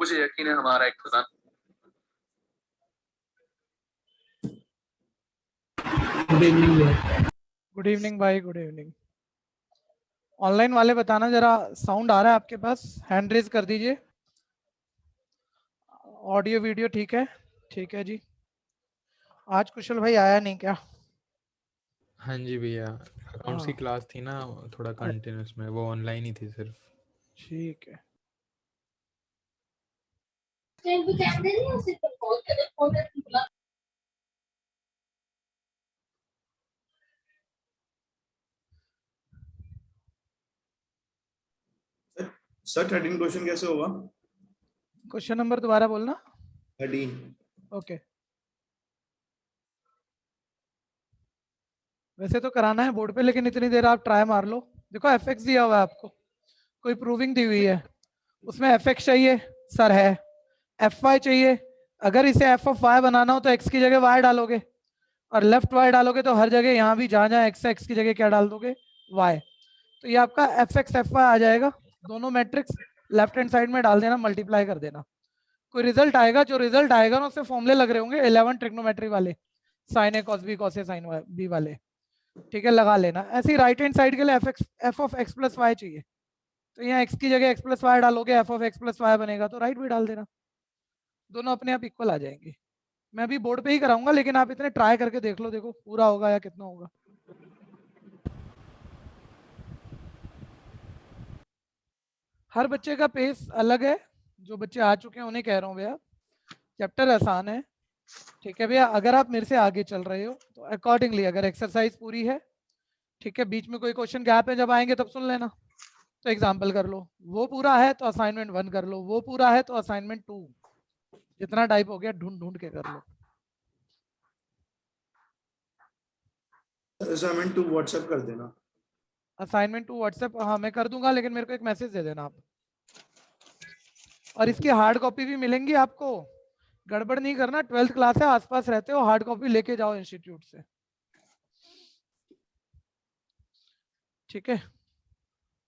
मुझे यकीन है हमारा एक खजाना। Good evening. गुड इवनिंग भाई, गुड इवनिंग। ऑनलाइन वाले बताना जरा, साउंड आ रहा है आपके पास? हैंड रेज कर दीजिए। ऑडियो वीडियो ठीक है? ठीक है जी। आज कुशल भाई आया नहीं क्या? हाँ जी भैया, अकाउंट्स की क्लास थी ना, थोड़ा कंटिन्यूस में, वो ऑनलाइन ही थी सिर्फ। ठीक है। सर 13 क्वेश्चन कैसे होगा? क्वेश्चन नंबर दोबारा बोलना। 13। ओके। वैसे तो कराना है बोर्ड पे, लेकिन इतनी देर आप ट्राई मार लो। देखो एफएक्स दिया हुआ है आपको, कोई प्रूविंग दी हुई है, उसमें एफएक्स चाहिए सर है, एफ वाई चाहिए। अगर इसे एफ ऑफ वाई बनाना हो तो एक्स की जगह वाई डालोगे, और लेफ्ट वाई डालोगे तो हर जगह यहाँ भी जहाँ जहाँ एक्स की जगह क्या डाल दोगे? वाई। तो ये आपका एफ एक्स एफ वाई आ जाएगा। दोनों मैट्रिक्स लेफ्ट हैंड साइड में डाल देना, मल्टीप्लाई कर देना। कोई रिजल्ट आएगा, जो रिजल्ट आएगा ना उससे फॉर्मूले लग रहे होंगे 11 ट्रिग्नोमेट्री वाले, sign A cos B cos A sine B वाले। ठीक है, लगा लेना। ऐसे ही राइट हैंड साइड के लिए f of x plus y चाहिए, तो यहाँ एक्स की जगह एक्स प्लस वाई डालोगे, f of x plus y बनेगा, तो राइट भी डाल देना। दोनों अपने आप इक्वल आ जाएंगे। मैं अभी बोर्ड पे ही कराऊंगा, लेकिन आप इतने ट्राई करके देख लो, देखो पूरा होगा या कितना होगा। हर बच्चे का पेस अलग है। जो बच्चे आ चुके हैं उन्हें कह रहा हूँ भैया, चैप्टर आसान है। ठीक है भैया, अगर आप मेरे से आगे चल रहे हो तो अकॉर्डिंगली, अगर एक्सरसाइज पूरी है, ठीक है, बीच में कोई क्वेश्चन गैप है, जब आएंगे तब सुन लेना। तो एग्जाम्पल कर लो, वो पूरा है तो असाइनमेंट 1 कर लो, वो पूरा है तो असाइनमेंट 2, जितना टाइप हो गया ढूंढ ढूंढ के कर लो। असाइनमेंट 2 व्हाट्सएप कर देना। असाइनमेंट 2 व्हाट्सएप, हाँ मैं कर दूंगा, लेकिन मेरे को एक मैसेज दे देना आप। और इसकी हार्ड कॉपी भी मिलेंगी आपको। गड़बड़ नहीं करना, 12th क्लास है, आसपास रहते हो, हार्ड कॉपी लेके जाओ इंस्टीट्यूट से। ठीक है।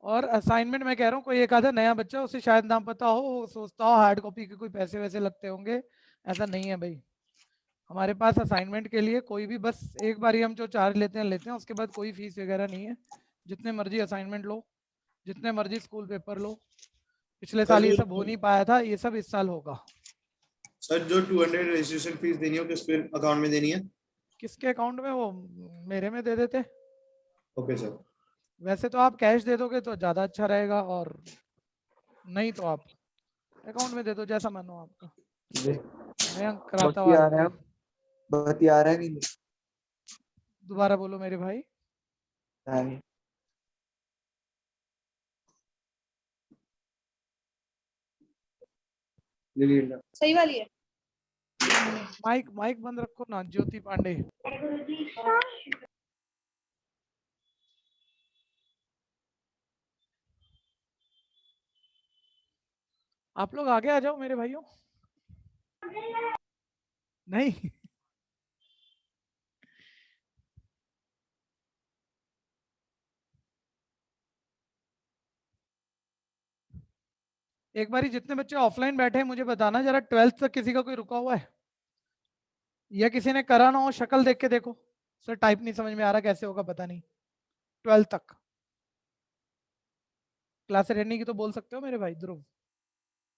और असाइनमेंट मैं कह रहा हूँ, कोई एक आधा नया बच्चा, उसे शायद ना पता हो, वो सोचता हो हार्ड कॉपी के कोई पैसे वैसे लगते होंगे। ऐसा नहीं है भाई, हमारे पास असाइनमेंट के लिए कोई भी, बस एक बार ही हम जो चार्ज लेते हैं, उसके बाद कोई फीस वगैरह नहीं है। जितने मर्जी असाइनमेंट लो, जितने मर्जी स्कूल पेपर लो। पिछले साल ये सब हो नहीं पाया था, ये सब इस साल होगा। सर जो 200 रजिस्ट्रेशन फीस देनी हो किसके अकाउंट में देनी है? किसके अकाउंट में? वो मेरे में दे देते। Okay sir. वैसे तो आप कैश दे दोगे तो ज़्यादा अच्छा रहेगा, और नहीं तो आप अकाउंट में दे दो, जैसा मानो आपका। मैं कराता हूँ आपको। बतिया रहा है नहीं? दोबारा बोलो मेरे भाई। सही वाली है। माइक माइक बंद रखो ना, ज्योति पांडे। आप लोग आगे आ जाओ मेरे भाइयों। नहीं एक बारी जितने बच्चे ऑफलाइन बैठे हैं मुझे बताना जरा, 12th तक किसी का कोई रुका हुआ है, या किसी ने करा ना हो? शक्ल देख के देखो। सर टाइप नहीं समझ में आ रहा, कैसे होगा पता नहीं। 12th तक क्लास रहने की तो बोल सकते हो मेरे भाई। ध्रुव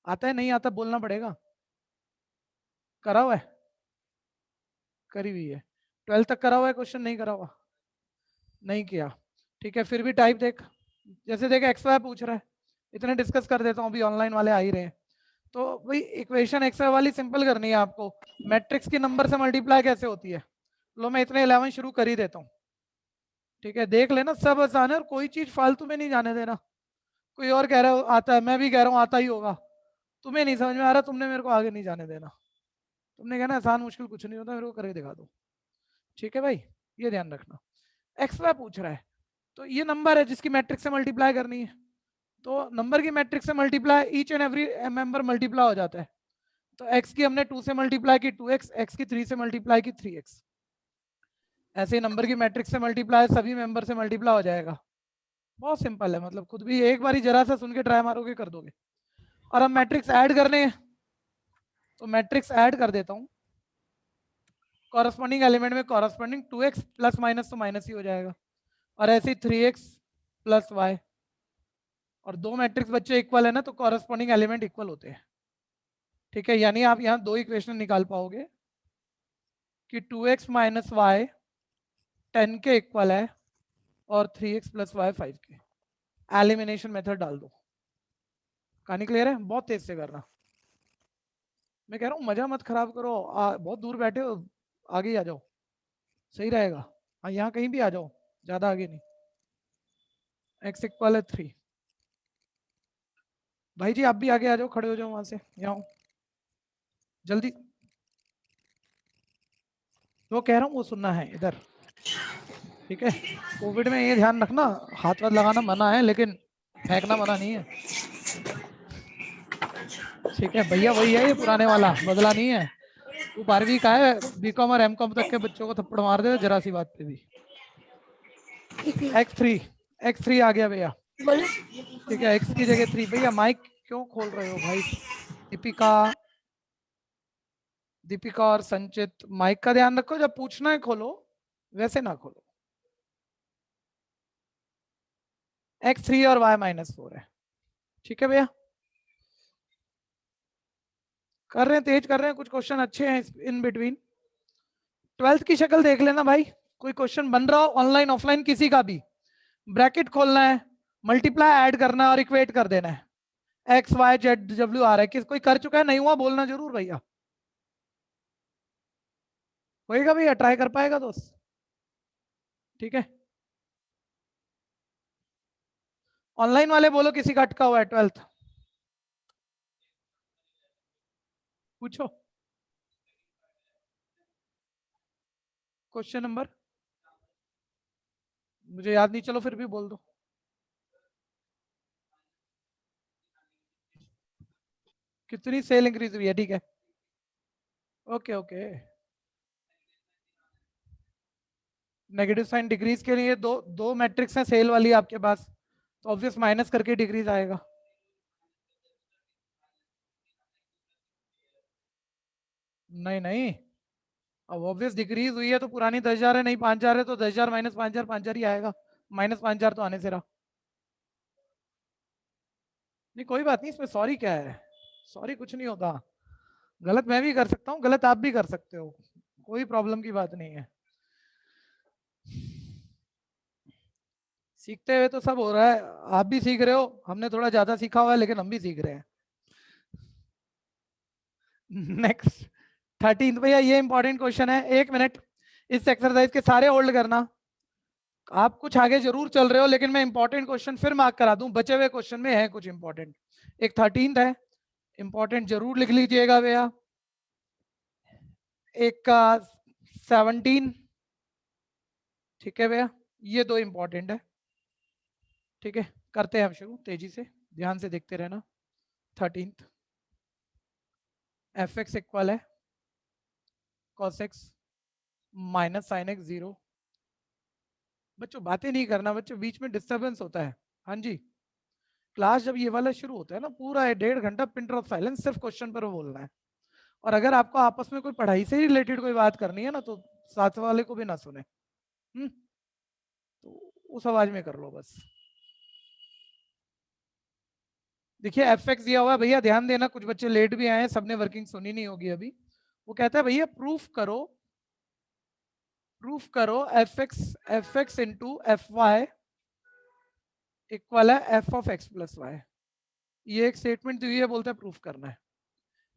आता है? नहीं आता, बोलना पड़ेगा। करा हुआ है? करी हुई है। 12th तक करा हुआ है क्वेश्चन? नहीं करा हुआ, नहीं किया। ठीक है, फिर भी टाइप देख, जैसे देख एक्स वाई पूछ रहा है, इतने डिस्कस कर देता हूँ, अभी ऑनलाइन वाले आ ही रहे हैं। तो भाई इक्वेशन एक्स वाई वाली सिंपल करनी है आपको। मैट्रिक्स की नंबर से मल्टीप्लाई कैसे होती है? लो मैं इतने 11 शुरू कर ही देता हूँ। ठीक है, देख लेना, सब आसान है, और कोई चीज फालतू में नहीं जाने देना। कोई और कह रहा है आता है, मैं भी कह रहा हूँ आता ही होगा, तुम्हें नहीं समझ में आ रहा, तुमने मेरे को आगे नहीं जाने देना। तुमने कहना आसान मुश्किल कुछ नहीं होता, मेरे को करके दिखा दो। ठीक है भाई, ये ध्यान रखना। एक्स वाई पूछ रहा है, तो ये नंबर है जिसकी मैट्रिक्स से मल्टीप्लाई करनी है, तो नंबर की मैट्रिक्स से multiply each and every member multiply हो जाता है। तो x की हमने 2 से मल्टीप्लाई की 2x, x की 3 से मल्टीप्लाई की 3x। ऐसे ही नंबर की मैट्रिक्स से मल्टीप्लाई सभी मेंबर से मल्टीप्लाई हो जाएगा। बहुत सिंपल है, मतलब खुद भी एक बार जरा सा सुन के ट्राई मारोगे कर दोगे। और हम मैट्रिक्स ऐड करने हैं, तो मैट्रिक्स ऐड कर देता हूं। कॉरस्पॉन्डिंग एलिमेंट में कॉरस्पॉन्डिंग 2x प्लस माइनस तो माइनस ही हो जाएगा, और ऐसे ही 3x प्लस y, और दो मैट्रिक्स बच्चे इक्वल है ना, तो कॉरस्पॉन्डिंग एलिमेंट इक्वल होते हैं। ठीक है, यानी आप यहाँ दो इक्वेशन निकाल पाओगे कि 2x माइनस वाई 10 के इक्वल है और 3x प्लस वाई 5 के। एलिमिनेशन मेथड डाल दो। कहानी क्लियर है? बहुत तेज से करना, मैं कह रहा हूँ मजा मत खराब करो। बहुत दूर बैठे हो, आगे ही आ जाओ, सही रहेगा। हाँ, यहाँ कहीं भी आ जाओ, ज्यादा आगे नहीं। x इक्वल है 3। भाई जी आप भी आगे आ जाओ, खड़े हो जाओ वहां से, यहाँ जल्दी। जो कह रहा हूँ वो सुनना है इधर, ठीक है? कोविड में ये ध्यान रखना, हाथ वाथ लगाना मना है लेकिन फेंकना मना नहीं है, ठीक है? भैया वही है, ये पुराने वाला बदला नहीं है। तू 12वीं का है, बीकॉम और एमकॉम तक के बच्चों को थप्पड़ मार दे जरा सी बात पे भी। x3 आ गया भैया, ठीक है? x की जगह 3। भैया माइक क्यों खोल रहे हो भाई? दीपिका और संचित, माइक का ध्यान रखो, जब पूछना है खोलो, वैसे ना खोलो। x3 और y-4 है, ठीक है भैया? कर रहे हैं, तेज कर रहे हैं, कुछ क्वेश्चन अच्छे हैं इन बिटवीन। 12th की शक्ल देख लेना भाई, कोई क्वेश्चन बन रहा हो ऑनलाइन ऑफलाइन किसी का भी, ब्रैकेट खोलना है, मल्टीप्लाई ऐड करना है और इक्वेट कर देना है। एक्स वाई जेड डब्ल्यू आ रहा है, किस कोई कर चुका है? नहीं हुआ बोलना जरूर भैया। होएगा भैया, ट्राई कर पाएगा दोस्त? ठीक है, ऑनलाइन वाले बोलो किसी का अटका हुआ है 12th, पूछो क्वेश्चन नंबर। मुझे याद नहीं, चलो फिर भी बोल दो। कितनी सेल इंक्रीज हुई है? ठीक है, okay okay. Negative sine decrease के लिए दो मैट्रिक्स हैं सेल वाली आपके पास, तो ऑब्वियस माइनस करके डिक्रीज आएगा। नहीं नहीं, अब ऑब्वियस डिक्रीज हुई है तो पुरानी 10,000 है, नहीं 5,000 है तो 10,000 माइनस 5,000 5,000 ही आएगा। माइनस 5,000 तो आने से रहा। नहीं कोई बात नहीं, इसमें सॉरी क्या है? सॉरी कुछ नहीं होता, गलत मैं भी कर सकता हूँ, गलत आप भी कर सकते हो, कोई प्रॉब्लम की बात नहीं है। सीखते हुए तो सब हो रहा है, आप भी सीख रहे हो, हमने थोड़ा ज्यादा सीखा हुआ है लेकिन हम भी सीख रहे हैं। नेक्स्ट 13th भैया, ये इंपॉर्टेंट क्वेश्चन है, 1 मिनट इस एक्सरसाइज के सारे होल्ड करना। आप कुछ आगे जरूर चल रहे हो लेकिन मैं इंपॉर्टेंट क्वेश्चन फिर मार्क करा दूं, बचे हुए क्वेश्चन में है कुछ इंपॉर्टेंट। एक 13th है, इंपॉर्टेंट जरूर लिख लीजिएगा भैया। एक का 17, ठीक है भैया? ये दो इंपॉर्टेंट है, ठीक है? करते हैं हम शुरू, तेजी से ध्यान से देखते रहना। 13th, एफ एक्स इक्वल है cos x minus sine x 0। बच्चों बातें नहीं करना, बच्चों बीच में डिस्टरबेंस होता है। हाँ जी, क्लास जब ये वाला शुरू होता है ना, पूरा 1.5 घंटा पिन ड्रॉप साइलेंस, सिर्फ क्वेश्चन पर बोलना है। और अगर आपको आपस में कोई पढ़ाई से ही रिलेटेड कोई बात करनी है ना, तो साथ वाले को भी ना सुने, तो उस आवाज में कर लो बस। देखिए एफ एक्स दिया हुआ है भैया, ध्यान देना, कुछ बच्चे लेट भी आए हैं, सबने वर्किंग सुनी नहीं होगी अभी। वो कहता है भैया प्रूफ करो f x into f y equal है f of x plus y. ये एक स्टेटमेंट दी हुई है, बोलता है प्रूफ करना है।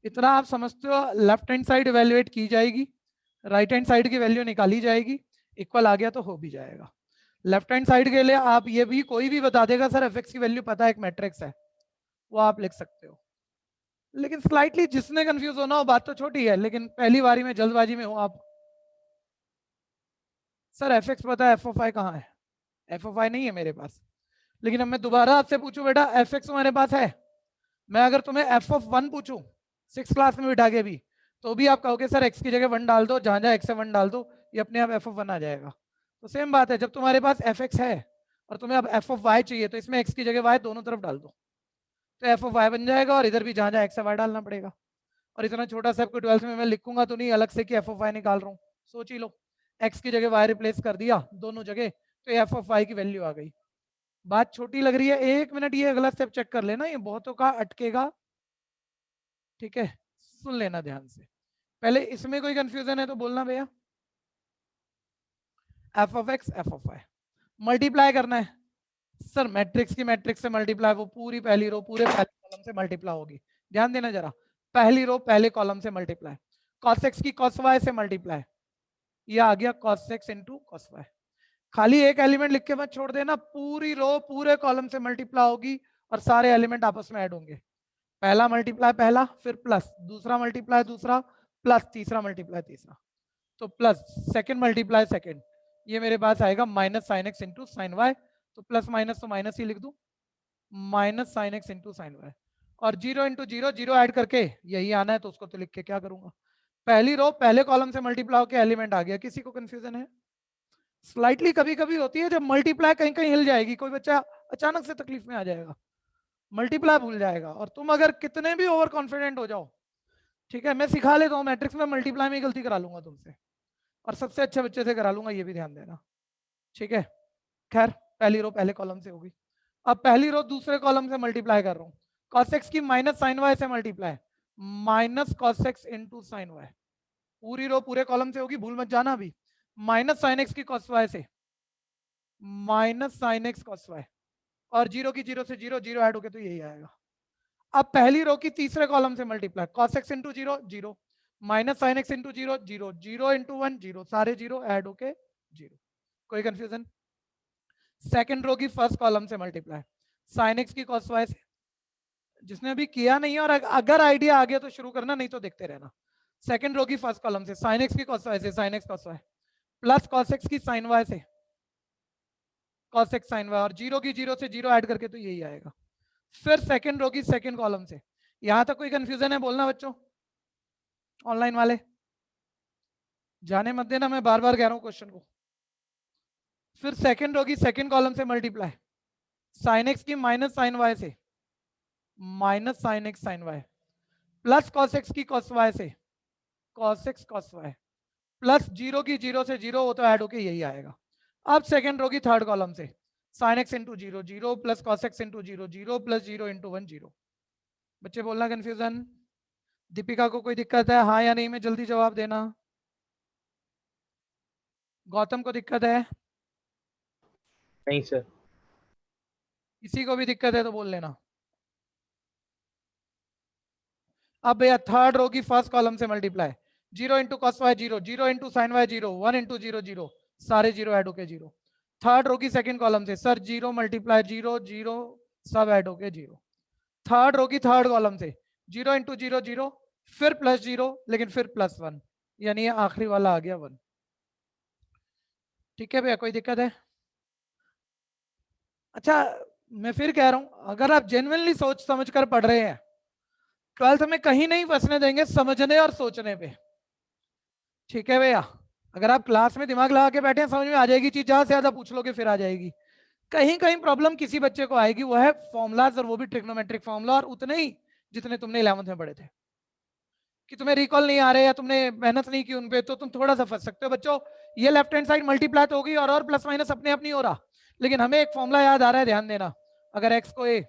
इतना आप समझते हो, लेफ्ट हैंड साइड इवेल्युएट की जाएगी, राइट हैंड साइड की वैल्यू निकाली जाएगी, इक्वल आ गया तो हो भी जाएगा। लेफ्ट हैंड साइड के लिए आप ये भी, कोई भी बता देगा सर एफ एक्स की वैल्यू पता है, एक मैट्रिक्स है, वो आप लिख सकते हो। लेकिन स्लाइटली जिसने कंफ्यूज होना हो, बात तो छोटी है लेकिन पहली बारी में जल्दबाजी में हो आप, सर एफ एक्स पता है, एफ ऑफ आई कहाँ है? एफ ऑफ आई नहीं है मेरे पास। लेकिन अब मैं दोबारा आपसे पूछूं बेटा एफ एक्स तुम्हारे पास है, मैं अगर तुम्हें एफ ऑफ वन पूछूं 6th क्लास में बिठा के भी, तो भी आप कहोगे सर एक्स की जगह 1 डाल दो, जहां जहां एक्स है 1 डाल दो, ये अपने आप एफ ऑफ वन आ जाएगा। तो सेम बात है, जब तुम्हारे पास एफ एक्स है और तुम्हें अब एफ ऑफ वाई चाहिए, तो इसमें एक्स की जगह वाई दोनों तरफ डाल दो, तो एफ ऑफ वाई बन जाएगा, और इधर भी जहां जहां एक्स है वाई डालना पड़ेगा। और इतना छोटा सा आपको 12th में मैं लिखूंगा तो नहीं अलग से कि एफ ऑफ वाई निकाल रहा हूँ, सोच ही लो, एक्स की जगह वाई रिप्लेस कर दिया दोनों जगह, तो एफ ऑफ वाई की वैल्यू आ गई। बात छोटी लग रही है, 1 मिनट ये अगला स्टेप चेक कर लेना, ये बहुतों का अटकेगा, ठीक है, सुन लेना ध्यान से। पहले इसमें कोई कंफ्यूजन है तो बोलना भैया। F of x f of y multiply करना है सर, मैट्रिक्स की मैट्रिक्स से मल्टीप्लाई, वो पूरी पहली रो पूरे पहले कॉलम से मल्टीप्लाई होगी, ध्यान देना जरा, पहली रो पहले कॉलम से मल्टीप्लाई, cos x की cos y से मल्टीप्लाई, ये आ गया cos x into cos y। खाली एक एलिमेंट लिख के मत छोड़ देना, पूरी रो पूरे कॉलम से मल्टीप्लाई होगी और सारे एलिमेंट आपस में ऐड होंगे, पहला मल्टीप्लाई पहला, फिर प्लस दूसरा मल्टीप्लाई दूसरा, प्लस तीसरा मल्टीप्लाई तीसरा, तो प्लस सेकंड मल्टीप्लाई सेकंड, ये मेरे पास आएगा minus sine x into sine y, तो प्लस माइनस तो माइनस ही लिख दूं, minus sine x into sine y, और 0 इंटू जीरो, जीरो ऐड करके यही आना है, तो उसको तो लिख के क्या करूंगा, पहली रो पहले कॉलम से मल्टीप्लाई होकर एलिमेंट आ गया। किसी को कंफ्यूजन है? स्लाइटली कभी कभी होती है जब मल्टीप्लाई कहीं कहीं हिल जाएगी, कोई बच्चा अचानक से तकलीफ में आ जाएगा, मल्टीप्लाई भूल जाएगा, और तुम अगर कितने भी ओवर कॉन्फिडेंट हो जाओ, ठीक है, मैं सिखा लेता हूँ मैट्रिक्स में मल्टीप्लाई में गलती करा लूंगा तुमसे, और सबसे अच्छे बच्चे से करा लूंगा, ये भी ध्यान देना, ठीक है। खैर पहली रो पहले कॉलम से होगी, अब पहली रो दूसरे कॉलम से मल्टीप्लाई कर रहा हूँ, cos x की माइनस साइन वाई से multiply, minus cos x into sine y, पूरी रो पूरे कॉलम से होगी, भूल मत जाना अभी, माइनस साइन एक्स की cos y से, minus sine x cos y, और जीरो की जीरो से जीरो, जीरो ऐड होके तो यही आएगा। अब पहली रो की तीसरे कॉलम से multiply, cos x into zero zero, minus sine x into zero zero, zero into one zero, सारे जीरो ऐड होके जीरो, कोई कंफ्यूजन? सेकंड रो की फर्स्ट कॉलम से मल्टीप्लाई, साइन एक्स की cos y से, जिसने अभी किया नहीं है और अगर आइडिया आ गया तो शुरू करना, नहीं तो देखते रहना, सेकंड रो की फर्स्ट कॉलम से साइन एक्स की cos y से, sine x cos y, plus cos x की साइन y से, cos x साइन y, और जीरो की जीरो से जीरो ऐड करके तो यही आएगा। फिर सेकंड रो की सेकंड कॉलम से, यहां तक कोई कंफ्यूजन है बोलना बच्चों, ऑनलाइन वाले जाने मत देना, मैं बार बार कह रहा हूं क्वेश्चन को। फिर सेकंड रो की सेकंड कॉलम से मल्टीप्लाई, साइन एक्स की माइनस साइन वाई से, minus sine x sine y, plus cos x की cos y से, cos x cos y, plus zero की जीरो से जीरो, वो तो ऐड होके यही आएगा। अब सेकंड रो की थर्ड कॉलम से sign x into zero zero, plus cos x into zero zero, plus zero into one zero. बच्चे बोलना कंफ्यूजन? दीपिका को कोई दिक्कत है हाँ या नहीं में जल्दी जवाब देना। गौतम को दिक्कत है? नहीं सर। किसी को भी दिक्कत है तो बोल लेना। अब भैया थर्ड रो की फर्स्ट कॉलम से multiply, zero into cos y zero, zero into sine y zero, one into zero zero, सारे जीरो ऐड होके जीरो। थर्ड रो की सेकंड कॉलम से sir zero multiply zero zero, सब add होके zero. Third row की third column से zero into zero zero, फिर plus zero, लेकिन फिर प्लस वन, यानी आखिरी वाला आ गया वन। ठीक है भैया, कोई दिक्कत है? अच्छा मैं फिर कह रहा हूं, अगर आप जेन्युइनली सोच समझ कर पढ़ रहे हैं, 12th में कहीं नहीं फंसने देंगे समझने और सोचने पे। ठीक है भैया, अगर आप क्लास में दिमाग लगा के बैठे हैं समझ में आ जाएगी चीज, ज्यादा से ज्यादा पूछ लोगे फिर आ जाएगी। कहीं कहीं प्रॉब्लम किसी बच्चे को आएगी, वो है फॉर्मुलाज, और वो भी ट्रिग्नोमेट्रिक फॉर्मूला, और उतने ही जितने तुमने 11th में पढ़े थे। कि तुम्हें रिकॉल नहीं आ रहे या तुमने मेहनत नहीं की उन पे, तो तुम थोड़ा सा फंस सकते हो बच्चों। ये लेफ्ट हैंड साइड मल्टीप्लाई तो होगी और प्लस माइनस अपने आप नहीं हो रहा, लेकिन हमें एक फॉर्मूला याद आ रहा है, ध्यान देना। अगर एक्स को ए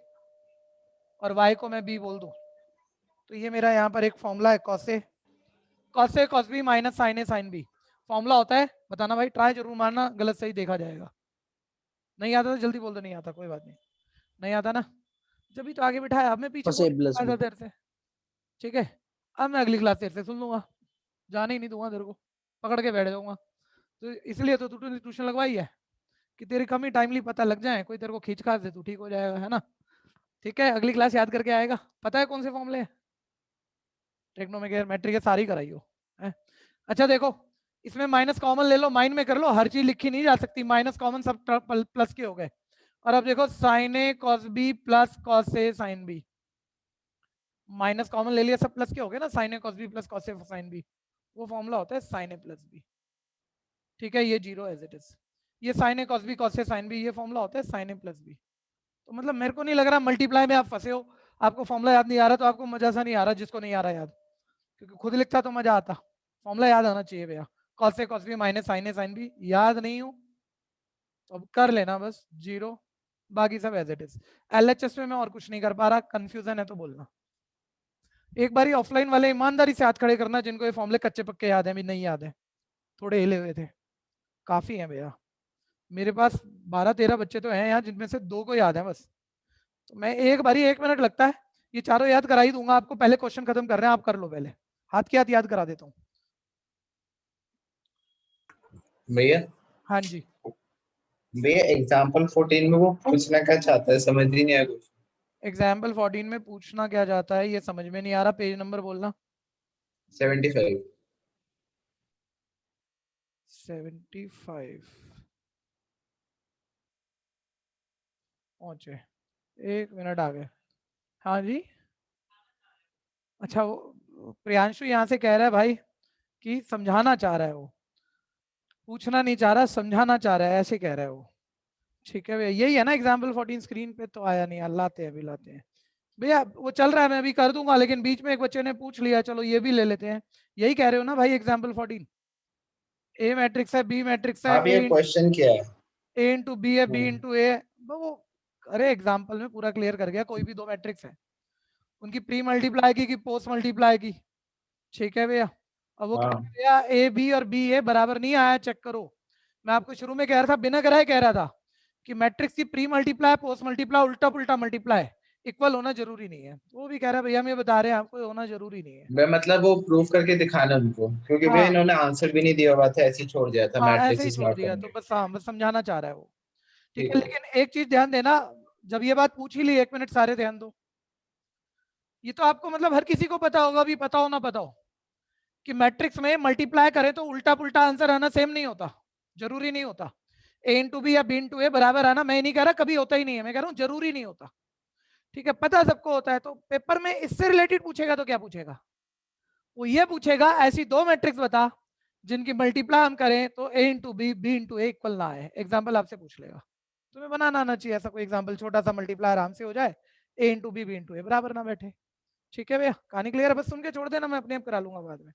और वाई को मैं बी बोल दूं, तो ये मेरा यहाँ पर एक फॉर्मूला है, cos A cos B minus sign A sine B. Formula होता है, बताना भाई, ट्राई जरूर मारना, गलत सही देखा जाएगा। नहीं आता तो जल्दी बोल दो नहीं आता, कोई बात नहीं, नहीं आता ना, जब भी तो आगे बिठाया, अब मैं पीछे बोल देर से। ठीक है, अब मैं अगली क्लास तेरे से सुन लूंगा, जाने ही नहीं दूंगा तेरे को, पकड़ के बैठ जाऊंगा। तो इसलिए तो तू ट्यूशन लगवाई है कि तेरी कमी टाइमली पता लग जाए, कोई तेरे को खींच खाच दे, तू ठीक हो जाएगा, है ना। ठीक है, अगली क्लास याद करके आएगा। पता है कौन से फॉर्मूले? ट्रिग्नोमेट्री के सारी कराई हो। अच्छा देखो, इसमें माइनस कॉमन ले लो, माइन में कर लो, हर चीज लिखी नहीं जा सकती, माइनस कॉमन सब प्लस के हो गए। और अब देखो sign A cos B plus cos A sine B, minus common ले लिया, सब प्लस के हो गए ना, sign A cos B plus cos A sine B, वो फॉर्मूला होता है साइन ए प्लस बी। ठीक है, ये जीरो एज इट इज, ये sign A cos B cos A sine B, ये फॉर्मूला होता है साइन ए प्लस बी। तो मतलब मेरे को नहीं लग रहा मल्टीप्लाई में आप फंसे हो, आपको फॉर्मूला याद नहीं आ रहा तो आपको मजा सा नहीं आ रहा, जिसको नहीं आ रहा याद, क्योंकि खुद लिखता तो मजा आता, फॉर्मूला याद आना चाहिए भैया, cos A cos B minus sign A sine B, याद नहीं हो तो अब कर लेना बस जीरो, बाकी सब एज इट इज। एलएचएस में मैं और कुछ नहीं कर पा रहा, कंफ्यूजन है तो बोलना। एक बारी ऑफलाइन वाले ईमानदारी से हाथ खड़े करना जिनको ये फॉर्मूले कच्चे पक्के याद है, भी नहीं याद है, थोड़े हिले हुए थे, काफी हैं भैया, मेरे पास 12-13 बच्चे तो हैं यहाँ जिनमें से 2 को याद है बस। तो मैं एक बारी 1 मिनट लगता है, ये चारों याद करा ही दूंगा आपको, पहले क्वेश्चन खत्म कर रहे हैं, आप कर लो पहले, हाथ के हाथ याद करा देता हूँ। भैया हाँ जी, भैया एग्जाम्पल 14 में वो पूछना क्या चाहता है, समझ ही नहीं आया कुछ। एग्जाम्पल 14 में पूछना क्या जाता है ये समझ में नहीं आ रहा, पेज नंबर बोलना। 75। 75 पहुंचे, 1 मिनट आ गए। हाँ जी, अच्छा वो प्रियांशु यहाँ से कह रहा है भाई कि समझाना चाह रहा है, वो पूछना नहीं चाह रहा, समझाना चाह रहा है, ऐसे कह रहा है वो। ठीक है भैया, यही है ना एग्जाम्पल 14, स्क्रीन पे तो आया नहीं, लाते हैं अभी लाते हैं भैया, वो चल रहा है मैं अभी कर दूंगा, लेकिन बीच में एक बच्चे ने पूछ लिया, चलो ये भी ले लेते हैं। यही कह रहे हो ना भाई एग्जाम्पल 14, ए मैट्रिक्स है, बी मैट्रिक्स है, हाँ भैया क्वेश्चन क्या है? ए इंटू बी है, बी इंटू ए, वो अरे एग्जाम्पल में पूरा क्लियर कर गया, कोई भी 2 मैट्रिक्स है, उनकी प्री मल्टीप्लाई की पोस्ट मल्टीप्लाई की। ठीक है भैया, अब वो हाँ। भैया ए बी और बी ए बराबर नहीं आया, चेक करो। मैं आपको शुरू में कह रहा था, बिना कराए कह रहा था कि मैट्रिक्स की प्री मल्टीप्लाई पोस्ट मल्टीप्लाई उल्टा पुल्टा मल्टीप्लाई इक्वल होना जरूरी नहीं है, वो भी कह रहा है भैया हम ये बता रहे हैं आपको होना जरूरी नहीं है। मैं मतलब वो प्रूव करके दिखाना उनको, क्योंकि भैया हाँ इन्होंने आंसर भी नहीं दिया हुआ था, ऐसे ही छोड़ दिया था, हाँ, ऐसे मैट्रिक्स ही इज छोड़ नॉट दिया, तो कंप्लीट। बस हाँ, बस समझाना चाह रहा है वो। ठीक ठीक है, है। लेकिन एक चीज ध्यान देना, जब ये बात पूछ ही ली, 1 मिनट सारे ध्यान दो, ये तो आपको मतलब हर किसी को पता होगा, भी पता हो ना पता हो, कि मैट्रिक्स में मल्टीप्लाई करें तो उल्टा पुल्टा आंसर आना सेम नहीं होता, जरूरी नहीं होता। ए इंटू बी या बी इंटू ए बराबर आना, मैं नहीं कह रहा कभी होता ही नहीं है, मैं कह रहा हूँ जरूरी नहीं होता। ठीक है, पता सबको होता है, तो पेपर में इससे रिलेटेड पूछेगा तो क्या पूछेगा, वो ये पूछेगा ऐसी 2 मैट्रिक्स बता जिनकी मल्टीप्लाई हम करें तो ए इंटू बी इंटू ए इक्वल ना आए, एग्जाम्पल आपसे पूछ लेगा, तुम्हें बनाना आना चाहिए ऐसा कोई एग्जाम्पल, छोटा सा मल्टीप्लाई आराम से हो जाए, ए इंटू बी इंटू ए बराबर ना बैठे। ठीक है भैया, कहानी क्लियर है, बस सुन के छोड़ देना, मैं अपने आप करा लूंगा बाद में।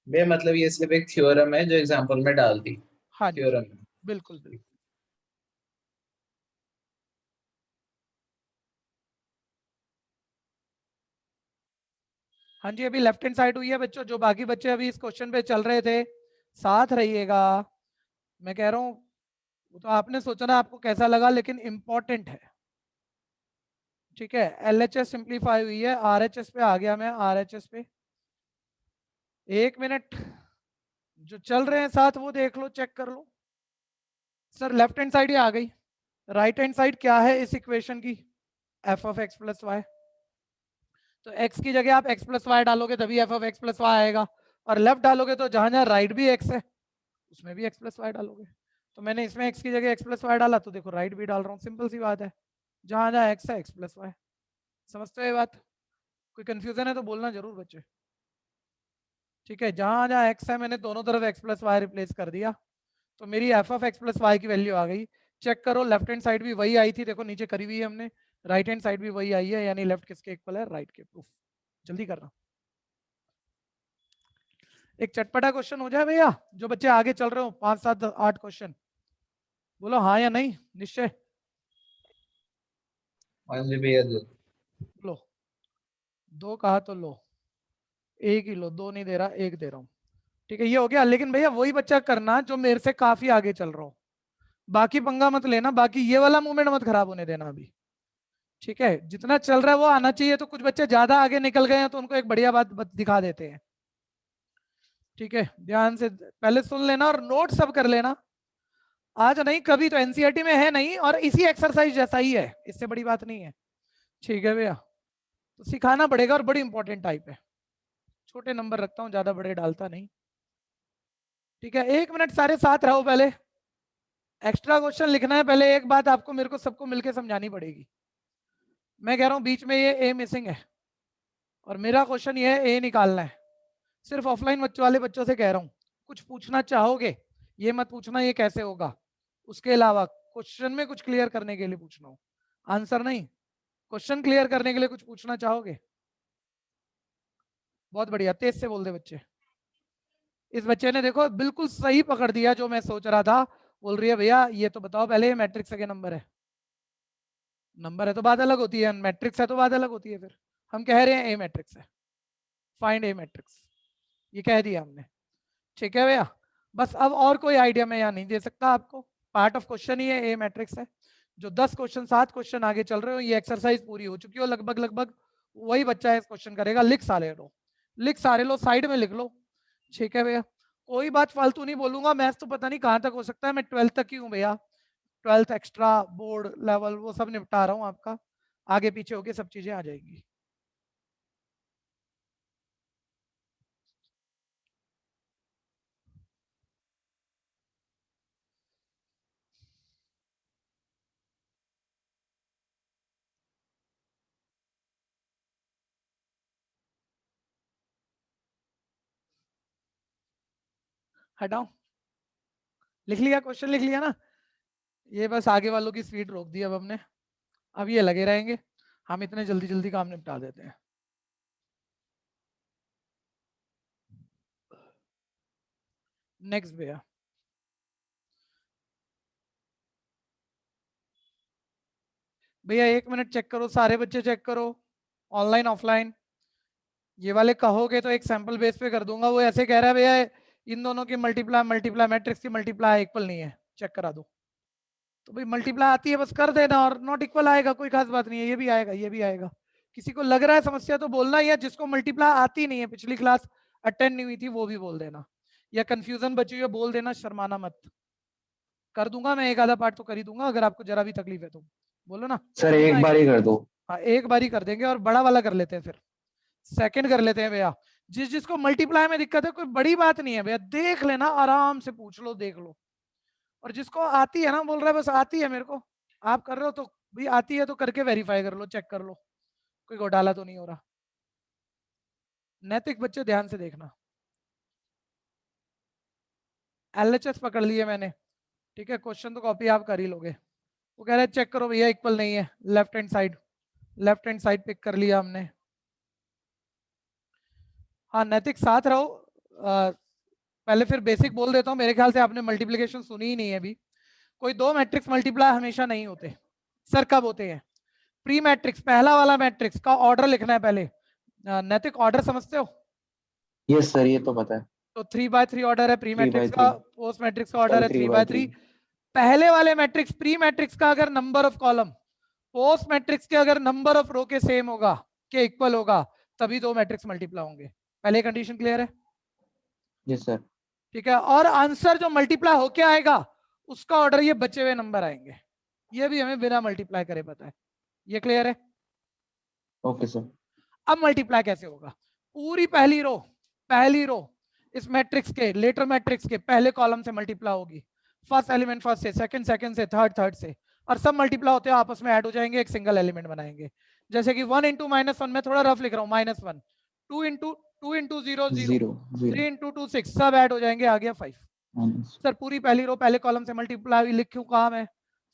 भैया मतलब ये सिर्फ एक थ्योरम है जो एग्जाम्पल में डाल दी, हाँ जी, थ्योरम। बिल्कुल बिल्कुल। हाँ जी, अभी लेफ्ट हैंड साइड हुई है बच्चों, जो बाकी बच्चे अभी इस क्वेश्चन पे चल रहे थे साथ रहिएगा, मैं कह रहा हूँ वो तो आपने सोचना आपको कैसा लगा, लेकिन इंपॉर्टेंट है। ठीक है, एलएचएस सिंप्लीफाई हुई है, आरएचएस पे आ गया मैं, आरएचएस पे 1 मिनट, जो चल रहे हैं साथ वो देख लो, चेक कर लो। सर लेफ्ट हैंड साइड ही आ गई, राइट हैंड साइड क्या है इस इक्वेशन की, f of x plus y, तो x की जगह आप x प्लस वाई डालोगे तभी f of x plus y आएगा, और लेफ्ट डालोगे तो जहां जहां राइट भी x है उसमें भी x प्लस वाई डालोगे, तो मैंने इसमें x की जगह x प्लस वाई डाला, तो देखो राइट भी डाल रहा हूँ, सिंपल सी बात है, जहां जहां x है x प्लस वाई। समझते हो ये बात, कोई कंफ्यूजन है तो बोलना जरूर बच्चे। ठीक है, जहां जहां x है मैंने दोनों तरफ x प्लस वाई रिप्लेस कर दिया, तो मेरी f of x plus y की वैल्यू आ गई। चेक करो, लेफ्ट हैंड साइड भी वही आई थी, देखो नीचे करी हुई है हमने, राइट हैंड साइड भी वही आई है, यानी लेफ्ट किसके इक्वल है, राइट के। प्रूफ जल्दी करना, एक चटपटा क्वेश्चन हो जाए भैया, जो बच्चे आगे चल रहे हो, 5 7 8 क्वेश्चन, बोलो हाँ या नहीं, निश्चय हाँ जी भैया। लो, 2 कहा तो लो, 1 ही लो, 2 नहीं दे रहा, 1 दे रहा हूँ। ठीक है, ये हो गया, लेकिन भैया वही बच्चा करना जो मेरे से काफी आगे चल रहा हो, बाकी पंगा मत लेना, बाकी ये वाला मूवमेंट मत खराब होने देना अभी। ठीक है, जितना चल रहा है वो आना चाहिए, तो कुछ बच्चे ज्यादा आगे निकल गए हैं तो उनको एक बढ़िया बात दिखा देते हैं। ठीक है, ध्यान से पहले सुन लेना और नोट सब कर लेना, आज नहीं कभी, तो एनसीईआरटी में है नहीं, और इसी एक्सरसाइज जैसा ही है, इससे बड़ी बात नहीं है। ठीक है भैया, तो सिखाना पड़ेगा, और बड़ी इंपॉर्टेंट टाइप है, छोटे नंबर रखता हूँ, ज्यादा बड़े डालता नहीं। ठीक है, 1 मिनट सारे साथ रहो। पहले एक्स्ट्रा क्वेश्चन लिखना है। पहले एक बात आपको मेरे को सबको मिलके समझानी पड़ेगी। मैं कह रहा हूं बीच में ये ए मिसिंग है और मेरा क्वेश्चन ये है ए निकालना है। सिर्फ ऑफलाइन बच्चों वाले बच्चों से कह रहा हूं, कुछ पूछना चाहोगे ये मत पूछना ये कैसे होगा, उसके अलावा क्वेश्चन में कुछ क्लियर करने के लिए पूछना हो, आंसर नहीं, क्वेश्चन क्लियर करने के लिए कुछ पूछना चाहोगे? बहुत बढ़िया, तेज से बोल दे बच्चे। इस बच्चे ने देखो बिल्कुल सही पकड़ दिया जो मैं सोच रहा था। बोल रही है भैया ये तो बताओ पहले ये मैट्रिक्स है के नंबर है? नंबर है तो बात अलग होती है, मैट्रिक्स है तो बात अलग होती है। फिर हम कह रहे हैं ए मैट्रिक्स है, फाइंड ए मैट्रिक्स, ये कह दिया हमने। ठीक है भैया, बस अब और कोई आइडिया मैं यहाँ नहीं दे सकता आपको। पार्ट ऑफ क्वेश्चन ही है ए मैट्रिक्स है। जो 10 क्वेश्चन 7 क्वेश्चन आगे चल रहे हो ये एक्सरसाइज पूरी हो चुकी हो लगभग लगभग, वही बच्चा इस क्वेश्चन करेगा। लिख सारे लो, लिख सारे लो, साइड में लिख लो। ठीक है भैया, कोई बात फालतू नहीं बोलूंगा। मैथ्स तो पता नहीं कहाँ तक हो सकता है, मैं 12th तक ही हूँ भैया। 12th एक्स्ट्रा बोर्ड लेवल वो सब निपटा रहा हूँ आपका, आगे पीछे होके सब चीजें आ जाएंगी। हटाओ, लिख लिया क्वेश्चन, लिख लिया ना? ये बस आगे वालों की स्पीड रोक दी अब हमने, अब ये लगे रहेंगे। हम इतने जल्दी जल्दी काम निपटा देते हैं। नेक्स्ट भैया, भैया 1 मिनट चेक करो, सारे बच्चे चेक करो, ऑनलाइन ऑफलाइन। ये वाले कहोगे तो एक सैंपल बेस पे कर दूंगा। वो ऐसे कह रहा है भैया इन दोनों की मल्टीप्लाई मल्टीप्लाई मैट्रिक्स की मल्टीप्लाई इक्वल नहीं है, चेक करा दो। तो भाई मल्टीप्लाई आती है बस कर देना, और नॉट इक्वल आएगा कोई खास बात नहीं है, ये भी आएगा ये भी आएगा। किसी को लग रहा है समस्या तो बोलना, या जिसको मल्टीप्लाई आती नहीं है, पिछली क्लास अटेंड नहीं हुई थी, वो भी बोल देना, या कंफ्यूजन बची हुई बोल देना, शर्माना मत। कर दूंगा मैं, एक आधा पार्ट तो कर ही दूंगा, अगर आपको जरा भी तकलीफ है तो बोलो ना सर एक बार ही कर दो। हाँ एक बार ही कर देंगे, और बड़ा वाला कर लेते हैं, फिर सेकंड कर लेते हैं भैया। जिसको मल्टीप्लाई में दिक्कत है कोई बड़ी बात नहीं है भैया, देख लेना आराम से, पूछ लो देख लो। और जिसको आती है ना, बोल रहा है बस आती है मेरे को, आप कर रहे हो तो भाई आती है तो करके वेरीफाई कर लो, चेक कर लो कोई घोटाला तो नहीं हो रहा। नैतिक बच्चे ध्यान से देखना। एलएचएस पकड़ लिए मैंने, ठीक है, क्वेश्चन तो कॉपी आप कर ही लोगे। वो कह रहे हैं चेक करो भैया इक्वल नहीं है, left hand side, left hand side pick कर लिया हमने। हाँ नैतिक साथ रहो। पहले फिर बेसिक बोल देता हूँ, मेरे ख्याल से आपने मल्टीप्लिकेशन सुनी ही नहीं है अभी। कोई दो मैट्रिक्स मल्टीप्लाई हमेशा नहीं होते सर, कब होते हैं? प्री मैट्रिक्स, पहला वाला मैट्रिक्स का ऑर्डर लिखना है पहले। नैतिक ऑर्डर समझते हो? यस सर ये तो पता है। तो 3x3 ऑर्डर है प्री 3 by मैट्रिक्स 3 का, पोस्ट मैट्रिक्स का ऑर्डर है 3 by 3x3। पहले वाले मैट्रिक्स प्री मैट्रिक्स का अगर number of column post matrix के अगर नंबर ऑफ रो के सेम होगा, के इक्वल होगा, तभी दो मैट्रिक्स मल्टीप्लाई होंगे। पहले कंडीशन क्लियर है? Yes sir. ठीक है, और आंसर जो मल्टीप्लाई होके आएगा उसका ऑर्डर ये बचे हुए नंबर आएंगे, ये भी हमें बिना मल्टीप्लाई करे पता है। ये क्लियर है? Okay sir. अब मल्टीप्लाई कैसे होगा? पूरी पहली रो इस मैट्रिक्स के, लेटर मैट्रिक्स के पहले कॉलम से मल्टीप्लाई होगी, फर्स्ट एलिमेंट फर्स्ट से, सेकंड से, थर्ड से, और सब मल्टीप्लाई होते हैं आपस में ऐड हो जाएंगे, एक सिंगल एलिमेंट बनाएंगे। जैसे कि 1 × -1, मैं थोड़ा रफ लिख रहा हूँ, -1, 2 × 0 0, 3 × 2 6, सब ऐड हो जाएंगे, आ गया 5। सर पूरी पहली रो पहले कॉलम से मल्टीप्लाई लिखूं कहाँ मैं?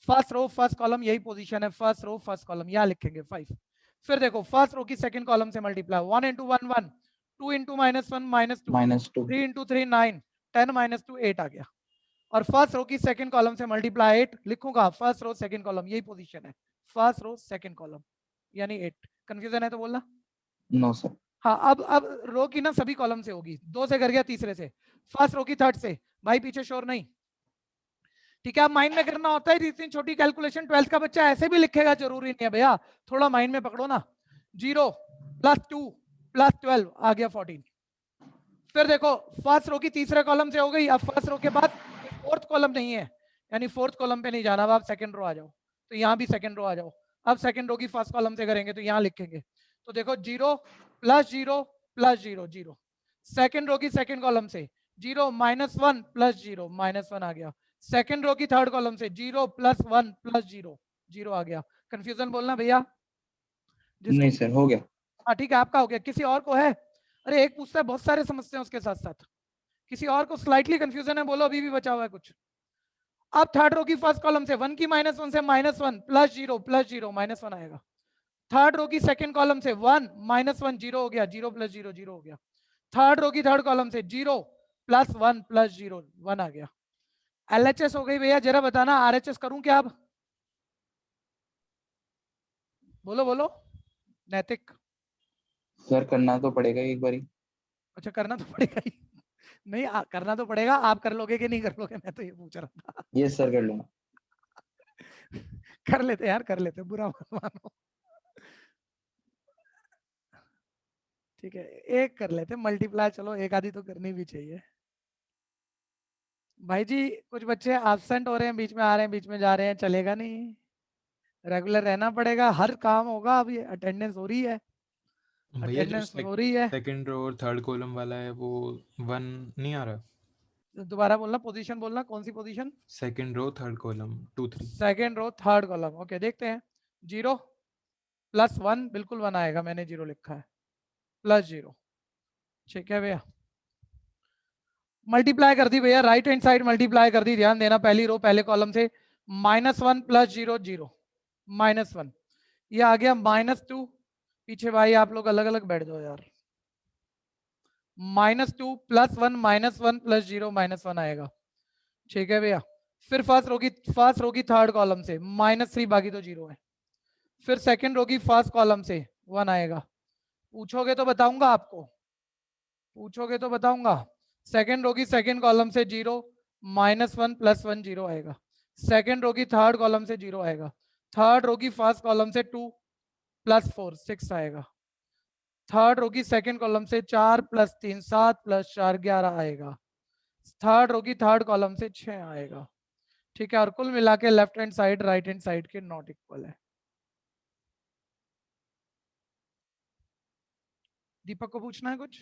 फर्स्ट रो फर्स्ट कॉलम, यही पोजीशन है, फर्स्ट रो फर्स्ट कॉलम, यहाँ लिखेंगे 5। फिर देखो फर्स्ट रो की सेकंड कॉलम से मल्टीप्लाई, 1 × 1 1, 2 × -1 -2, 3 × 3 9, 10 - 2 8 आ गया। और फर्स्ट रो की सेकंड कॉलम से मल्टीप्लाई 8 लिखूंगा, फर्स्ट रो सेकंड कॉलम, यही पोजीशन है, फर्स्ट रो सेकंड कॉलम, यानी 8। कंफ्यूजन है तो बोलना। No sir. हाँ अब रो की ना सभी कॉलम से होगी, 2 से कर गया, तीसरे से, फर्स्ट रो की थर्ड से, भाई पीछे शोर नहीं, ठीक है? अब माइंड में करना होता है, इतनी छोटी कैलकुलेशन 12th का बच्चा ऐसे भी लिखेगा, जरूरी नहीं है भैया, थोड़ा माइंड में पकड़ो ना। 0 + 2 + 12 आ गया 14। फिर देखो फर्स्ट रो की तीसरे कॉलम से हो गई, अब फर्स्ट रो के बाद फोर्थ कॉलम नहीं है, यानी फोर्थ कॉलम पे नहीं जाना, अब आप सेकंड रो आ जाओ, तो यहाँ भी सेकंड रो आ जाओ। अब सेकंड रो की फर्स्ट कॉलम से करेंगे तो यहाँ लिखेंगे, तो देखो 0 + 0 + 0 0। सेकंड रो की सेकंड कॉलम से 0 -1 प्लस 0 -1 आ गया। सेकंड रो की थर्ड कॉलम से 0 + 1 + 0 0 आ गया। कंफ्यूजन बोलना भैया। नहीं सर, हो गया। हाँ ठीक है, आपका हो गया। किसी और को है? अरे एक पूछता है, बहुत सारे समझते हैं उसके साथ साथ। किसी और को स्लाइटली कंफ्यूजन है? बोलो, अभी भी बचा हुआ है कुछ। अब थर्ड रो की फर्स्ट कॉलम से 1 की -1 से -1 + 0 + 0 -1 आएगा। थर्ड रो की सेकंड कॉलम से 1 -1 0 हो गया, 0 + 0 0 हो गया। थर्ड रो की थर्ड कॉलम से 0 + 1 + 0 1 आ गया। LHS हो गई भैया। जरा बताना RHS करूं क्या अब? बोलो बोलो नैतिक। सर करना तो पड़ेगा एक बारी। अच्छा करना तो पड़ेगा ही। नहीं करना तो पड़ेगा। आप कर लोगे कि नहीं कर लोगे, मैं तो ये पूछ रहा था। ये सर कर लूंगा। कर लेते यार, कर लेते, बुरा मत मानो। ठीक है, एक कर लेते मल्टीप्लाई। चलो एक आधी तो करनी भी चाहिए। भाई जी कुछ बच्चे एब्सेंट हो रहे हैं, बीच में आ रहे हैं, बीच में जा रहे हैं, चलेगा नहीं। रेगुलर रहना पड़ेगा, हर काम होगा। अब ये अटेंडेंस हो रही है, भैया जो अटेंडेंस हो रही है। सेकंड रो और थर्ड कॉलम वाला है वो 1 नहीं आ रहा। दोबारा बोलना, पोजीशन बोलना, कौन सी position? Second row third column 2 3। Second row third column. Okay देखते हैं। 0 + 1 बिल्कुल 1 आएगा, मैंने 0 लिखा है, +0। ठीक है भैया, मल्टीप्लाई कर दी भैया, राइट हैंड साइड मल्टीप्लाई कर दी। ध्यान देना, पहली रो पहले कॉलम से -1 + 0 0 -1, ये आ गया -2। पीछे भाई आप लोग अलग अलग बैठ जाओ यार। -2 + 1 -1 + 0 -1 आएगा। ठीक है भैया, फिर फर्स्ट रो की थर्ड कॉलम से -3, बाकी तो 0 है। फिर सेकंड रो की फर्स्ट कॉलम से 1 आएगा। पूछोगे तो बताऊंगा आपको, पूछोगे तो बताऊंगा। सेकंड रो की सेकंड कॉलम से 0 -1 + 1 0 आएगा। सेकंड रो की थर्ड कॉलम से 0 आएगा। थर्ड रो की फर्स्ट कॉलम से 2 + 4 6 आएगा। थर्ड रो की सेकंड कॉलम से 4 + 3 7 + 4 11 आएगा। थर्ड रो की थर्ड कॉलम से 6 आएगा। ठीक है, और कुल मिला के left hand side right hand side के नॉट इक्वल है। दीपक को पूछना है कुछ?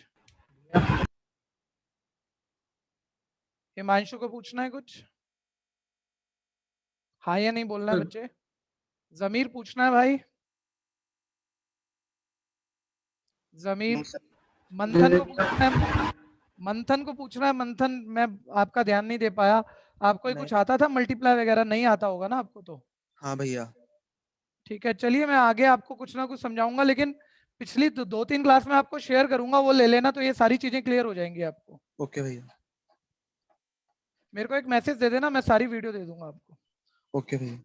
हिमांशु को पूछना है कुछ? हाँ या नहीं बोलना है बच्चे? जमीर पूछना है भाई? जमीर। मंथन को पूछना है? मंथन को पूछना है? मंथन, मैं आपका ध्यान नहीं दे पाया। आपको ही कुछ आता था मल्टीप्लाई वगैरह? नहीं आता होगा ना आपको तो। हाँ भैया। ठीक है, चलिए मैं आगे आपको कुछ ना कुछ समझाऊंगा, लेकिन पिछली 2-3 क्लास में आपको शेयर करूंगा, वो ले लेना, तो ये सारी चीजें क्लियर हो जाएंगी आपको। ओके भैया। मेरे को एक मैसेज दे देना, मैं सारी वीडियो दे दूंगा आपको। ओके भैया।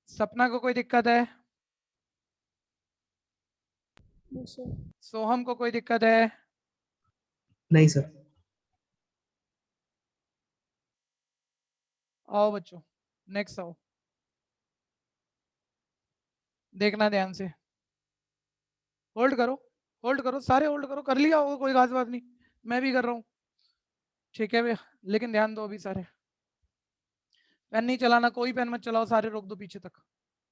सपना को कोई दिक्कत है? सोहम को कोई दिक्कत है? नहीं सर। आओ बच्चों, नेक्स्ट आओ। देखना ध्यान से, होल्ड करो, होल्ड करो, सारे होल्ड करो। कर लिया होगा, कोई खास बात नहीं, मैं भी कर रहा हूँ। ठीक है भैया, लेकिन ध्यान दो अभी सारे। पेन नहीं चलाना, कोई पेन मत चलाओ, सारे रोक दो पीछे तक।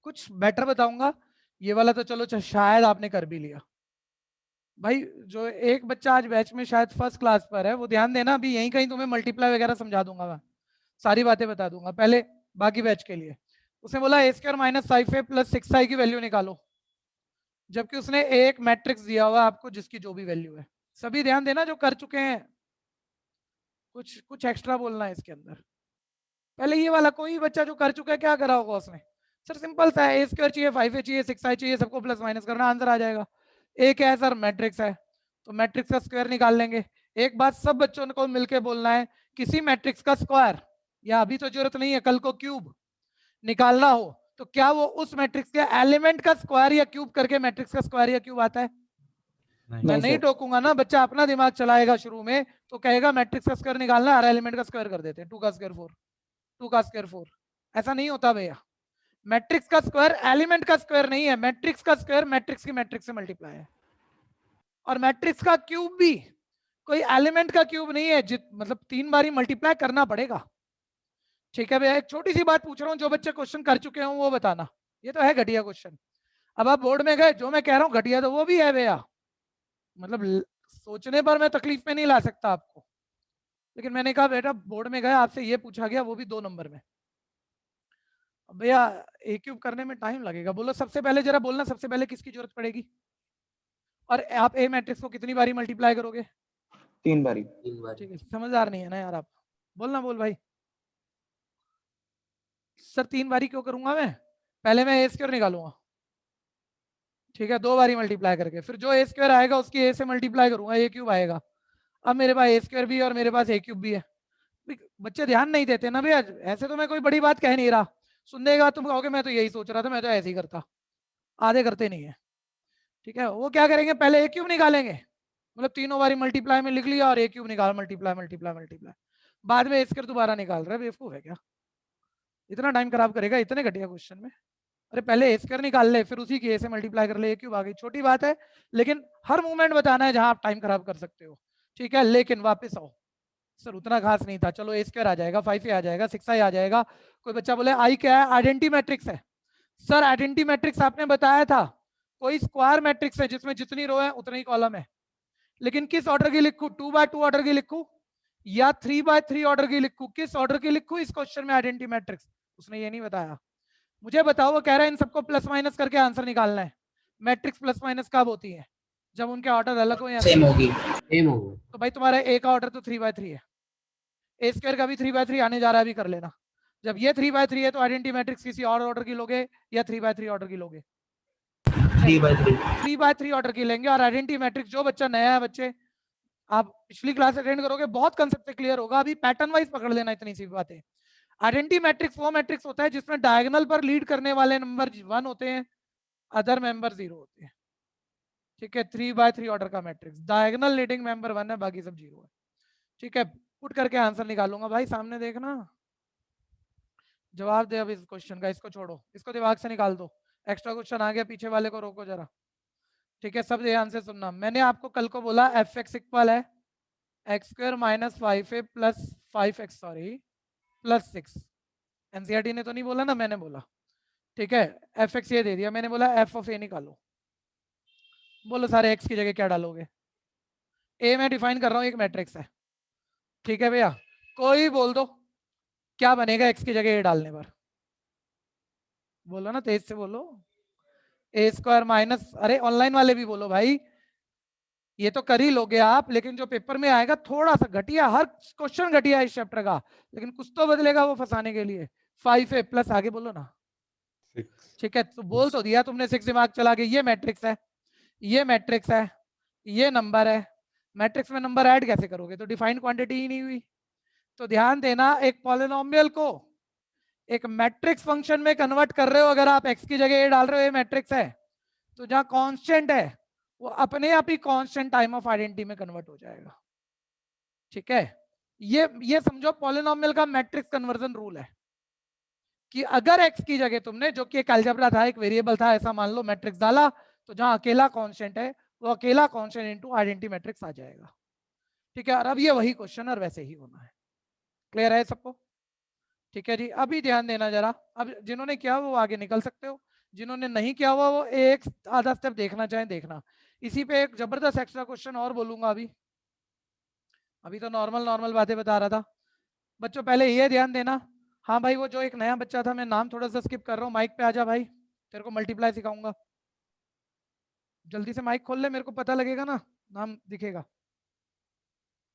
कुछ बेटर बताऊंगा, ये वाला तो चलो शायद आपने कर भी लिया। भाई जो एक बच्चा आज बैच में शायद फर्स्ट क्लास पर है, वो ध्यान देना, अभी यहीं कहीं तुम्हें मल्टीप्लाई वगैरह समझा दूंगा मैं, सारी बातें बता दूंगा। पहले बाकी बैच के लिए उसने बोला a² - 5a + 6i की वैल्यू निकालो, जबकि उसने एक मैट्रिक्स दिया हुआ आपको जिसकी जो भी वैल्यू है। सभी ध्यान देना जो कर चुके हैं, कुछ कुछ एक्स्ट्रा बोलना है इसके अंदर। पहले ये वाला, कोई बच्चा जो कर चुका है क्या करा होगा उसने? सर सिंपल सा है, a² चाहिए, 5a चाहिए, 6i चाहिए, सबको प्लस माइनस करना, आंसर आ जाएगा। a क्या है सर? मैट्रिक्स है, तो मैट्रिक्स का स्क्वायर निकाल लेंगे। एक बात सब बच्चों को मिलकर बोलना है, किसी मैट्रिक्स का स्क्वायर, या अभी तो जरूरत नहीं है, कल को क्यूब निकालना हो तो क्या वो उस मैट्रिक्स के एलिमेंट का स्क्वायर या क्यूब करके मैट्रिक्स का स्क्वायर या क्यूब आता है? मैं नहीं टोकूंगा ना, बच्चा अपना दिमाग चलाएगा शुरू में तो कहेगा मैट्रिक्स का स्क्वायर निकालना, हर एलिमेंट का स्क्वायर कर देते हैं, 2 का स्क्वायर 4, 2 का स्क्वायर 4। ऐसा नहीं होता भैया, मैट्रिक्स का स्क्वायर एलिमेंट का स्क्वायर नहीं है, मैट्रिक्स का स्क्वायर मैट्रिक्स की मैट्रिक्स से मल्टीप्लाई है। और मैट्रिक्स का क्यूब भी कोई एलिमेंट का क्यूब नहीं है, मतलब 3 बारी मल्टीप्लाई करना पड़ेगा। ठीक है भैया, एक छोटी सी बात पूछ रहा हूं, जो बच्चे क्वेश्चन कर चुके हों वो बताना। ये तो है घटिया क्वेश्चन। अब आप बोर्ड में गए, जो मैं कह रहा हूँ घटिया तो वो भी है भैया, मतलब सोचने पर मैं तकलीफ में नहीं ला सकता आपको, लेकिन मैंने कहा बेटा बोर्ड में गया आपसे ये पूछा गया, वो भी 2 नंबर में। अब भैया ए क्यूब करने में टाइम लगेगा। बोलो सबसे पहले, जरा बोलना सबसे पहले किसकी जरूरत पड़ेगी, और आप ए मैट्रिक्स को कितनी बारी मल्टीप्लाई करोगे? 3 बारी। ठीक है, समझदार नहीं है ना यार आप, बोलना बोल भाई। सर 3 बारी क्यों करूंगा मैं? पहले मैं ए स्क्वायर निकालूंगा, ठीक है, 2 बारी मल्टीप्लाई करके, फिर जो ए स्क्वायर आएगा उसकी ए से मल्टीप्लाई करूंगा, ए क्यूब आएगा। अब मेरे पास ए स्क्वायर भी है और मेरे पास ए क्यूब भी है। बच्चे ध्यान नहीं देते ना भैया, ऐसे तो मैं कोई बड़ी बात कह नहीं रहा, सुनने के बाद तुम कहोगे मैं तो यही सोच रहा था, मैं तो ऐसे ही करता। आधे करते नहीं है, ठीक है। वो क्या करेंगे, पहले ए क्यूब निकालेंगे, मतलब तीनों बारी मल्टीप्लाई में लिख लिया और ए क्यूब निकाल, मल्टीप्लाई मल्टीप्लाई मल्टीप्लाई, बाद में ए स्क्वायर दोबारा निकाल रहे, बेवकूफ है क्या? इतना टाइम खराब करेगा इतने घटिया क्वेश्चन में? अरे पहले ए स्क्वायर निकाल ले, फिर उसी की ए से मल्टीप्लाई कर ले, ए क्यूब आ गई, छोटी बात है। लेकिन हर मूवमेंट बताना है जहां आप टाइम खराब कर सकते हो, ठीक है। लेकिन वापस आओ, सर उतना खास नहीं था, चलो ए स्क्वायर आ जाएगा, 5 आ जाएगा, 6 आ जाएगा। कोई बच्चा बोले आई क्या है? आइडेंटिटी मैट्रिक्स है। सर आइडेंटिटी मैट्रिक्स आपने बताया था कोई स्क्वायर मैट्रिक्स है जिसमें जितनी रो है उतने ही कॉलम है, लेकिन किस ऑर्डर की लिखूं? 2x2 ऑर्डर की लिखूं या 3x3 ऑर्डर की लिखूं? किस ऑर्डर की लिखूं इस क्वेश्चन में आइडेंटिटी मैट्रिक्स? उसने ये नहीं बताया। मुझे बताओ, वो कह रहा है इन सबको प्लस माइनस करके आंसर निकालना है। मैट्रिक्स प्लस माइनस कब होती है? जब उनके ऑर्डर अलग हो या सेम होगी, सेम होगी। तो भाई तुम्हारा ए का ऑर्डर तो 3x3 है, ए स्क्वायर का भी 3x3 आने जा रहा है, अभी कर लेना। जब ये 3x3 है तो आइडेंटिटी मैट्रिक्स किसी और ऑर्डर की लोगे या 3x3 ऑर्डर की लोगे? 3x3 ऑर्डर की लेंगे। और आइडेंटिटी मैट्रिक्स, जो बच्चा नया है, बच्चे आप पिछली क्लास अटेंड करोगे, बहुत कंसेप्ट से क्लियर होगा, अभी पैटर्न वाइज पकड़ लेना, इतनी सी बात है। आइडेंटिटी मैट्रिक्स वो मैट्रिक्स होता है जिसमें डायगोनल पर लीड करने वाले नंबर 1 होते हैं, अदर मेंबर 0 होते हैं, ठीक है। 3x3 ऑर्डर का मैट्रिक्स, डायगोनल लीडिंग मेंबर 1 है, बाकी सब 0 है, ठीक है। पुट करके आंसर निकालूंगा भाई, सामने देखना, जवाब दे अब इस क्वेश्चन का। इसको छोड़ो, इसको दिमाग से निकाल दो, एक्स्ट्रा क्वेश्चन आ गया, पीछे वाले को रोको जरा, ठीक है। सब ध्यान से सुनना, मैंने आपको कल को बोला एफ एक्स इक्वल है x square minus 5a plus 5x sorry plus 6। NCERT ने तो नहीं बोला ना, मैंने बोला, ठीक है। एफ एक्स ये दे दिया, मैंने बोला एफ ऑफ ए निकालो। बोलो सारे एक्स की जगह क्या डालोगे? ए मैं डिफाइन कर रहा हूँ एक मैट्रिक्स है, ठीक है भैया। कोई बोल दो क्या बनेगा एक्स की जगह ए डालने पर? बोलो ना, तेज से बोलो। ए स्क्वायर माइनस, अरे ऑनलाइन वाले भी बोलो भाई, ये तो कर ही लोगे आप, लेकिन जो पेपर में आएगा थोड़ा सा घटिया, हर क्वेश्चन घटिया है इस चैप्टर का, लेकिन कुछ तो बदलेगा वो फंसाने के लिए। 5a प्लस आगे बोलो ना, 6। ठीक है। तो बोल तो दिया तुमने, 6 दिमाग चला के, ये मैट्रिक्स है, ये मैट्रिक्स है, ये नंबर है। मैट्रिक्स में नंबर ऐड कैसे करोगे? तो डिफाइंड क्वांटिटी ही नहीं हुई। तो ध्यान देना, एक पॉलिनोमियल को एक मैट्रिक्स फंक्शन में कन्वर्ट कर रहे हो, अगर आप एक्स की जगह ए डाल रहे हो, ये मैट्रिक्स है, तो जहां कांस्टेंट है वो अपने आप ही कांस्टेंट टाइम ऑफ आइडेंटिटी में कन्वर्ट हो जाएगा, ठीक है। ये समझो पॉलिनोमियल का मैट्रिक्स कन्वर्जन रूल है कि अगर एक्स की जगह तुमने, जो कि एक अलजेब्रा था, एक वेरिएबल था, ऐसा मान लो, मैट्रिक्स डाला, तो जहां अकेला कांस्टेंट है वो अकेला कांस्टेंट इनटू आइडेंटिटी मैट्रिक्स आ जाएगा, ठीक है। और अब ये वही क्वेश्चन और वैसे ही होना है। क्लियर है सबको? ठीक है जी। अभी ध्यान देना जरा, अब जिन्होंने किया वो आगे निकल सकते हो, जिन्होंने नहीं किया हुआ वो एक आधा स्टेप देखना चाहें देखना। इसी पे एक जबरदस्त एक्स्ट्रा क्वेश्चन और बोलूंगा अभी तो नॉर्मल बातें बता रहा था। बच्चों पहले ये ध्यान देना, हाँ भाई वो जो एक नया बच्चा था, मैं नाम थोड़ा सा स्किप कर रहा हूँ, माइक पे आ जा भाई, तेरे को मल्टीप्लाई सिखाऊंगा। जल्दी से माइक खोल ले, मेरे को पता लगेगा ना, नाम दिखेगा।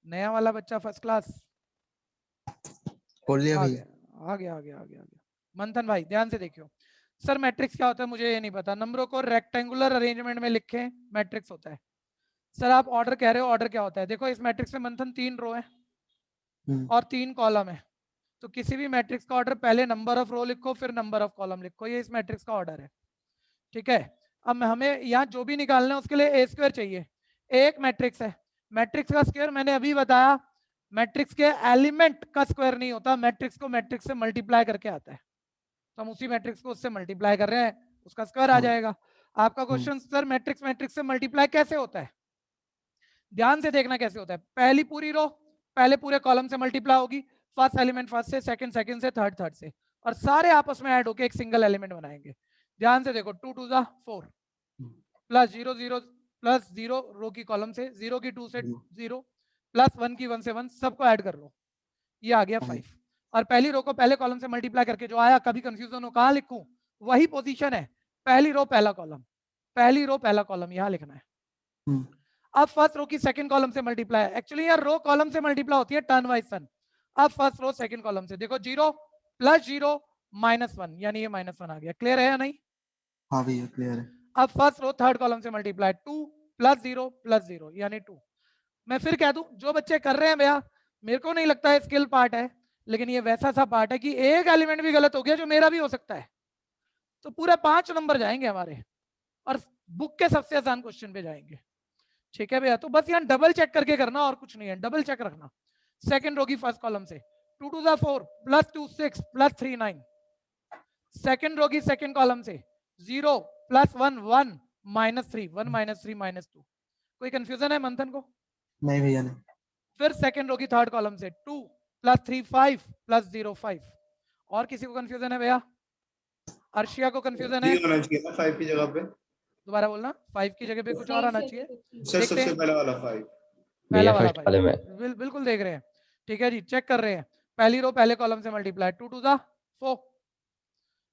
नया वाला बच्चा फर्स्ट क्लास, खोल लिया आ भाई। गया आ गया आ गया आ गया आ गया। मंथन भाई ध्यान से देखियो, सर मैट्रिक्स क्या होता है मुझे ये नहीं पता, नंबरों को रेक्टेंगुलर अरेंजमेंट में लिखें, मैट्रिक्स होता है। सर आप ऑर्डर कह रहे हो, ऑर्डर क्या होता है? देखो इस मैट्रिक्स में मंथन 3 रो है और 3 कॉलम है, तो किसी भी मैट्रिक्स का ऑर्डर पहले नंबर ऑफ रो लिखो फिर नंबर ऑफ कॉलम लिखो, ये इस मैट्रिक्स का ऑर्डर है, ठीक है। अब हमें यहाँ जो भी निकालना है उसके लिए ए स्क्वायर चाहिए। एक मैट्रिक्स है, मैट्रिक्स का स्क्वायर मैंने अभी बताया, मैट्रिक्स के एलिमेंट का स्क्वायर नहीं होता, मैट्रिक्स को मैट्रिक्स से मल्टीप्लाई करके आता है, तो हम उसी मैट्रिक्स को उससे मल्टीप्लाई कर रहे हैं, उसका स्क्वायर आ जाएगा। आपका क्वेश्चन, सर मैट्रिक्स मैट्रिक्स से मल्टीप्लाई कैसे होता है? ध्यान से देखना कैसे होता है। पहली पूरी रो पहले पूरे कॉलम से मल्टीप्लाई होगी, फर्स्ट एलिमेंट फर्स्ट से, सेकंड सेकंड से, थर्ड थर्ड से, और सारे आपस में ऐड होके एक सिंगल एलिमेंट बनाएंगे। ध्यान से देखो, 2 2 4 प्लस 0 0 प्लस 0 रो की कॉलम से, 0 की 2 से 0 प्लस 1 की 1 से 1, सबको ऐड कर लो, ये आ गया 5। और पहली रो को पहले कॉलम से मल्टीप्लाई करके जो आया, कभी कंफ्यूजन हो कहाँ लिखूं, वही पोजीशन है, पहली रो पहला कॉलम, पहली रो पहला कॉलम यहां लिखना है। अब फर्स्ट रो की सेकंड कॉलम से मल्टीप्लाई, एक्चुअली यार रो कॉलम से मल्टीप्लाई होती है टर्न वाइज सन। अब फर्स्ट रो सेकंड कॉलम से देखो, 0 प्लस 0 माइनस 1, यानी ये -1 आ गया। क्लियर है या नहीं? हाँ भैया क्लियर है। अब फर्स्ट रो थर्ड कॉलम से मल्टीप्लाई, 2 प्लस 0 यानी 2। मैं फिर कह दूं, जो बच्चे कर रहे हैं भैया, मेरे को नहीं लगता है स्किल पार्ट है, लेकिन ये वैसा सा पार्ट है कि एक एलिमेंट भी गलत हो गया जो मेरा भी हो सकता है, तो पूरे 5 नंबर जाएंगे हमारे, और बुक के सबसे आसान क्वेश्चन पे जाएंगे। ठीक है भैया, तो बस यहाँ डबल चेक करके करना, और कुछ नहीं है, डबल चेक रखना। सेकंड रो की फर्स्ट कॉलम से 2 2 4 प्लस 2 6 प्लस 3 9। सेकंड रो की सेकंड कॉलम से 0 प्लस 1 1 माइनस 3 1 माइनस 3 माइनस 2। कोई कंफ्यूजन है मंथन को? नहीं भैया नहीं। फिर सेकंड रो की थर्ड कॉलम से 2 प्लस 3 5 प्लस 0 5। और किसी को कंफ्यूजन है भैया? अर्शिया को कंफ्यूजन है? 3 होना चाहिए ना 5 की जगह पे। दोबारा बोलना, 5 की जगह पे कुछ और आना चाहिए। सर देखते सबसे हैं। पहला वाला 5। पहला वाला फर्स्ट वाले में बिल्कुल देख रहे हैं। ठीक है जी, चेक कर रहे हैं। पहली रो पहले कॉलम से मल्टीप्लाई, 2 2 4,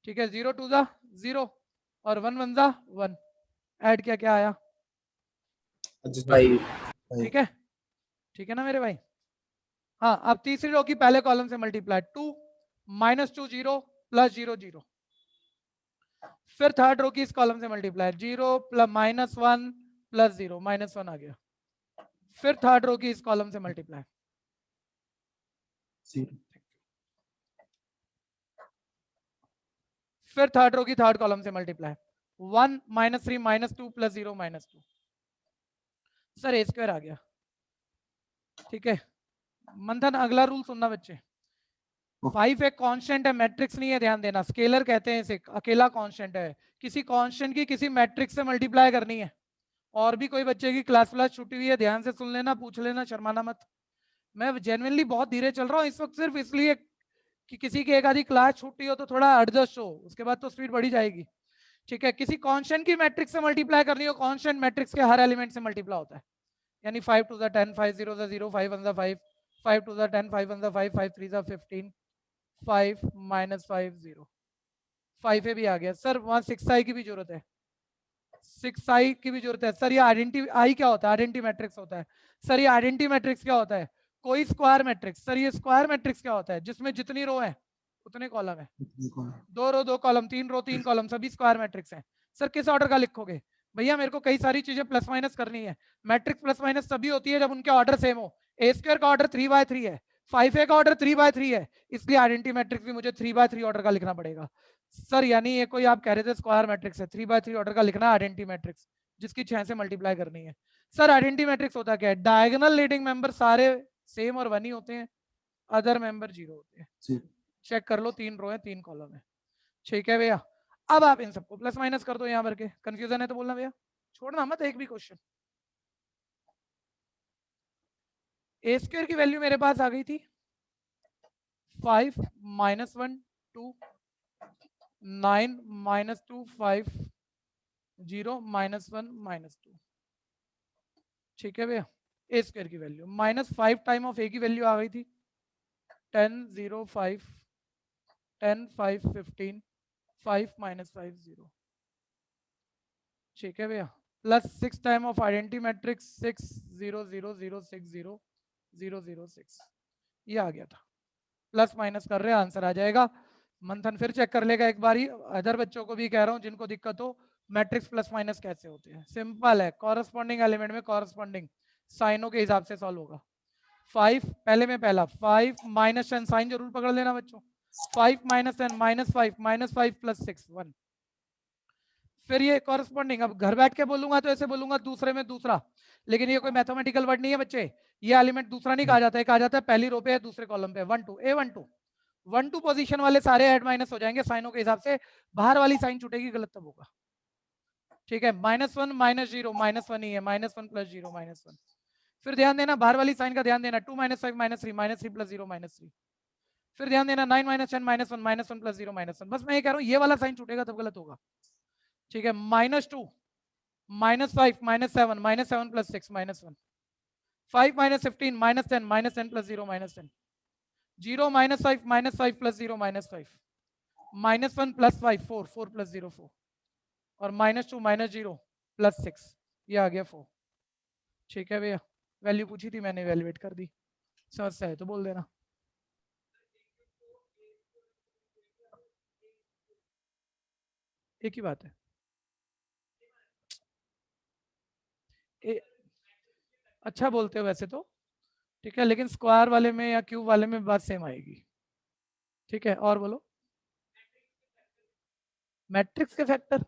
ठीक है, 0 2 0 और 1 1 1। ऐड किया, क्या आया? ठीक है, ठीक है ना मेरे भाई? हाँ, अब तीसरी रो की पहले कॉलम से मल्टीप्लाई, 2 -2 0 प्लस 0 0। फिर थर्ड रो की इस कॉलम से मल्टीप्लाई, 0 प्लस -1 प्लस 0 -1 आ गया। फिर थर्ड रो की इस कॉलम से मल्टीप्लाई, फिर थर्ड रो की थर्ड कॉलम से मल्टीप्लाई, 1 -3 -2 प्लस 0 -2। सर ए स्क्वायर आ गया। ठीक है मंथन, अगला रूल सुनना बच्चे। 5 एक कांस्टेंट है, मैट्रिक्स नहीं है, ध्यान देना। स्केलर कहते हैं इसे, अकेला कांस्टेंट है। किसी कांस्टेंट की किसी मैट्रिक्स से मल्टीप्लाई करनी है। और भी कोई बच्चे की क्लास छुट्टी हुई है, ध्यान से सुन लेना, पूछ लेना, शर्माना मत। मैं जेन्युइनली बहुत धीरे चल रहा हूँ इस वक्त, सिर्फ इसलिए कि किसी की एक आधी क्लास छुट्टी हो तो थोड़ा एडजस्ट हो, उसके बाद तो स्पीड बढ़ी जाएगी। ठीक है, किसी कांस्टेंट की मैट्रिक्स से मल्टीप्लाई करनी हो, कांस्टेंट मैट्रिक्स के हर एलिमेंट से मल्टीप्लाई होता है। यानी 5 2 10 5 0 0 5 1 5 5 2 10 5 1 5 5 3 15 5 -5 0 5 ए भी आ गया। सर वहां 6i की भी जरूरत है, 6i की भी जरूरत है। सर ये आइडेंटिटी आई क्या होता है? आइडेंटिटी मैट्रिक्स होता है। सर ये आइडेंटिटी मैट्रिक्स क्या होता है? कोई स्क्वायर मैट्रिक्स। सर ये स्क्वायर मैट्रिक्स क्या होता है? जिसमें जितनी रो है उतने कॉलम है। 2 रो 2 कॉलम, 3 रो 3 कॉलम, सभी स्क्वायर मैट्रिक्स है। सर किस ऑर्डर का लिखोगे? भैया मेरे को कई सारी चीजें प्लस माइनस करनी है। मैट्रिक्स प्लस माइनस तभी होती है जब उनके ऑर्डर सेम हो। ए स्क्वायर का ऑर्डर 3/3 है, 5a का ऑर्डर 3/3 है, इसलिए आइडेंटिटी मैट्रिक्स भी मुझे 3/3 ऑर्डर का लिखना पड़ेगा। सर यानी ये कोई आप कह रहे थे स्क्वायर मैट्रिक्स है, 3/3 ऑर्डर का लिखना आइडेंटिटी मैट्रिक्स, जिसकी 6 से मल्टीप्लाई करनी है। सर आइडेंटिटी मैट्रिक्स होता क्या है? डायगोनल लीडिंग मेंबर सारे सेम और 1 ही होते हैं, अदर मेंबर 0 होते हैं। चेक कर लो, 3 रो है 3 कॉलम है। ठीक है भैया, अब आप इन सबको प्लस माइनस कर दो यहाँ भर के। कंफ्यूजन है तो बोलना भैया, छोड़ना मत एक भी क्वेश्चन। ए स्क्वायर की वैल्यू मेरे पास आ गई थी 5 -1 2 9 -2 5 0 -1 -2। ठीक है भैया, ए स्क्वायर की वैल्यू -5 टाइम ऑफ ए की वैल्यू आ गई थी 10 0 5 10 5 15 5 -5 0। ठीक है भैया, plus 6 time of identity matrix 6 0 0 0 6 0 0 0 6। ये आ गया था। प्लस माइनस कर रहे हैं, आंसर आ जाएगा। मंथन फिर चेक कर लेगा एक बार ही। अदर बच्चों को भी कह रहा हूँ जिनको दिक्कत हो, मैट्रिक्स प्लस माइनस कैसे होते हैं। सिंपल है, कॉरस्पॉन्डिंग एलिमेंट में कॉरस्पॉन्डिंग साइनों के हिसाब से सॉल्व होगा। 5 पहले में पहला 5 -10 साइन जरूर पकड़ लेना बच्चों। 5 -10 -5 -5 + 6 1। फिर ये कॉरस्पॉन्डिंग, अब घर बैठ के बोलूंगा तो ऐसे बोलूंगा दूसरे में दूसरा, लेकिन ये कोई मैथमेटिकल वर्ड नहीं है बच्चे। ये एलिमेंट दूसरा नहीं कहा जाता है, कहा जाता है पहली रो पे है दूसरे कॉलम पे। 1 2 A 1 2 1 2 पोजीशन वाले सारे ऐड माइनस हो जाएंगे साइनों के हिसाब से। बाहर वाली साइन छूटेगी, गलत तब होगा। ठीक है, -1 -0 -1 ही है, -1 + 0 -1। फिर ध्यान देना बाहर वाली साइन का ध्यान देना, 2 -5 -3 -3 + 0 -3। फिर ध्यान देना 9 -10 -1 -1 + 0 -1। बस मैं ये कह रहा हूँ ये वाला साइन छूटेगा तब गलत होगा। ठीक है, -2 -5 -7 -7 + 6 -1 5 -15 -10 -10 + 0 -10 0 -5 -5 + 0 -5 -1 + 5 4 4 + 0 4 और -2 -0 + 6 ये आ गया 4। ठीक है भैया, वैल्यू पूछी थी मैंने, इवैल्यूएट कर दी। समस्या है तो बोल देना। एक ही बात है। अच्छा बोलते हो वैसे तो, ठीक है, लेकिन स्क्वायर वाले में या क्यूब वाले में बात सेम आएगी। ठीक है, और बोलो। मैट्रिक्स के फैक्टर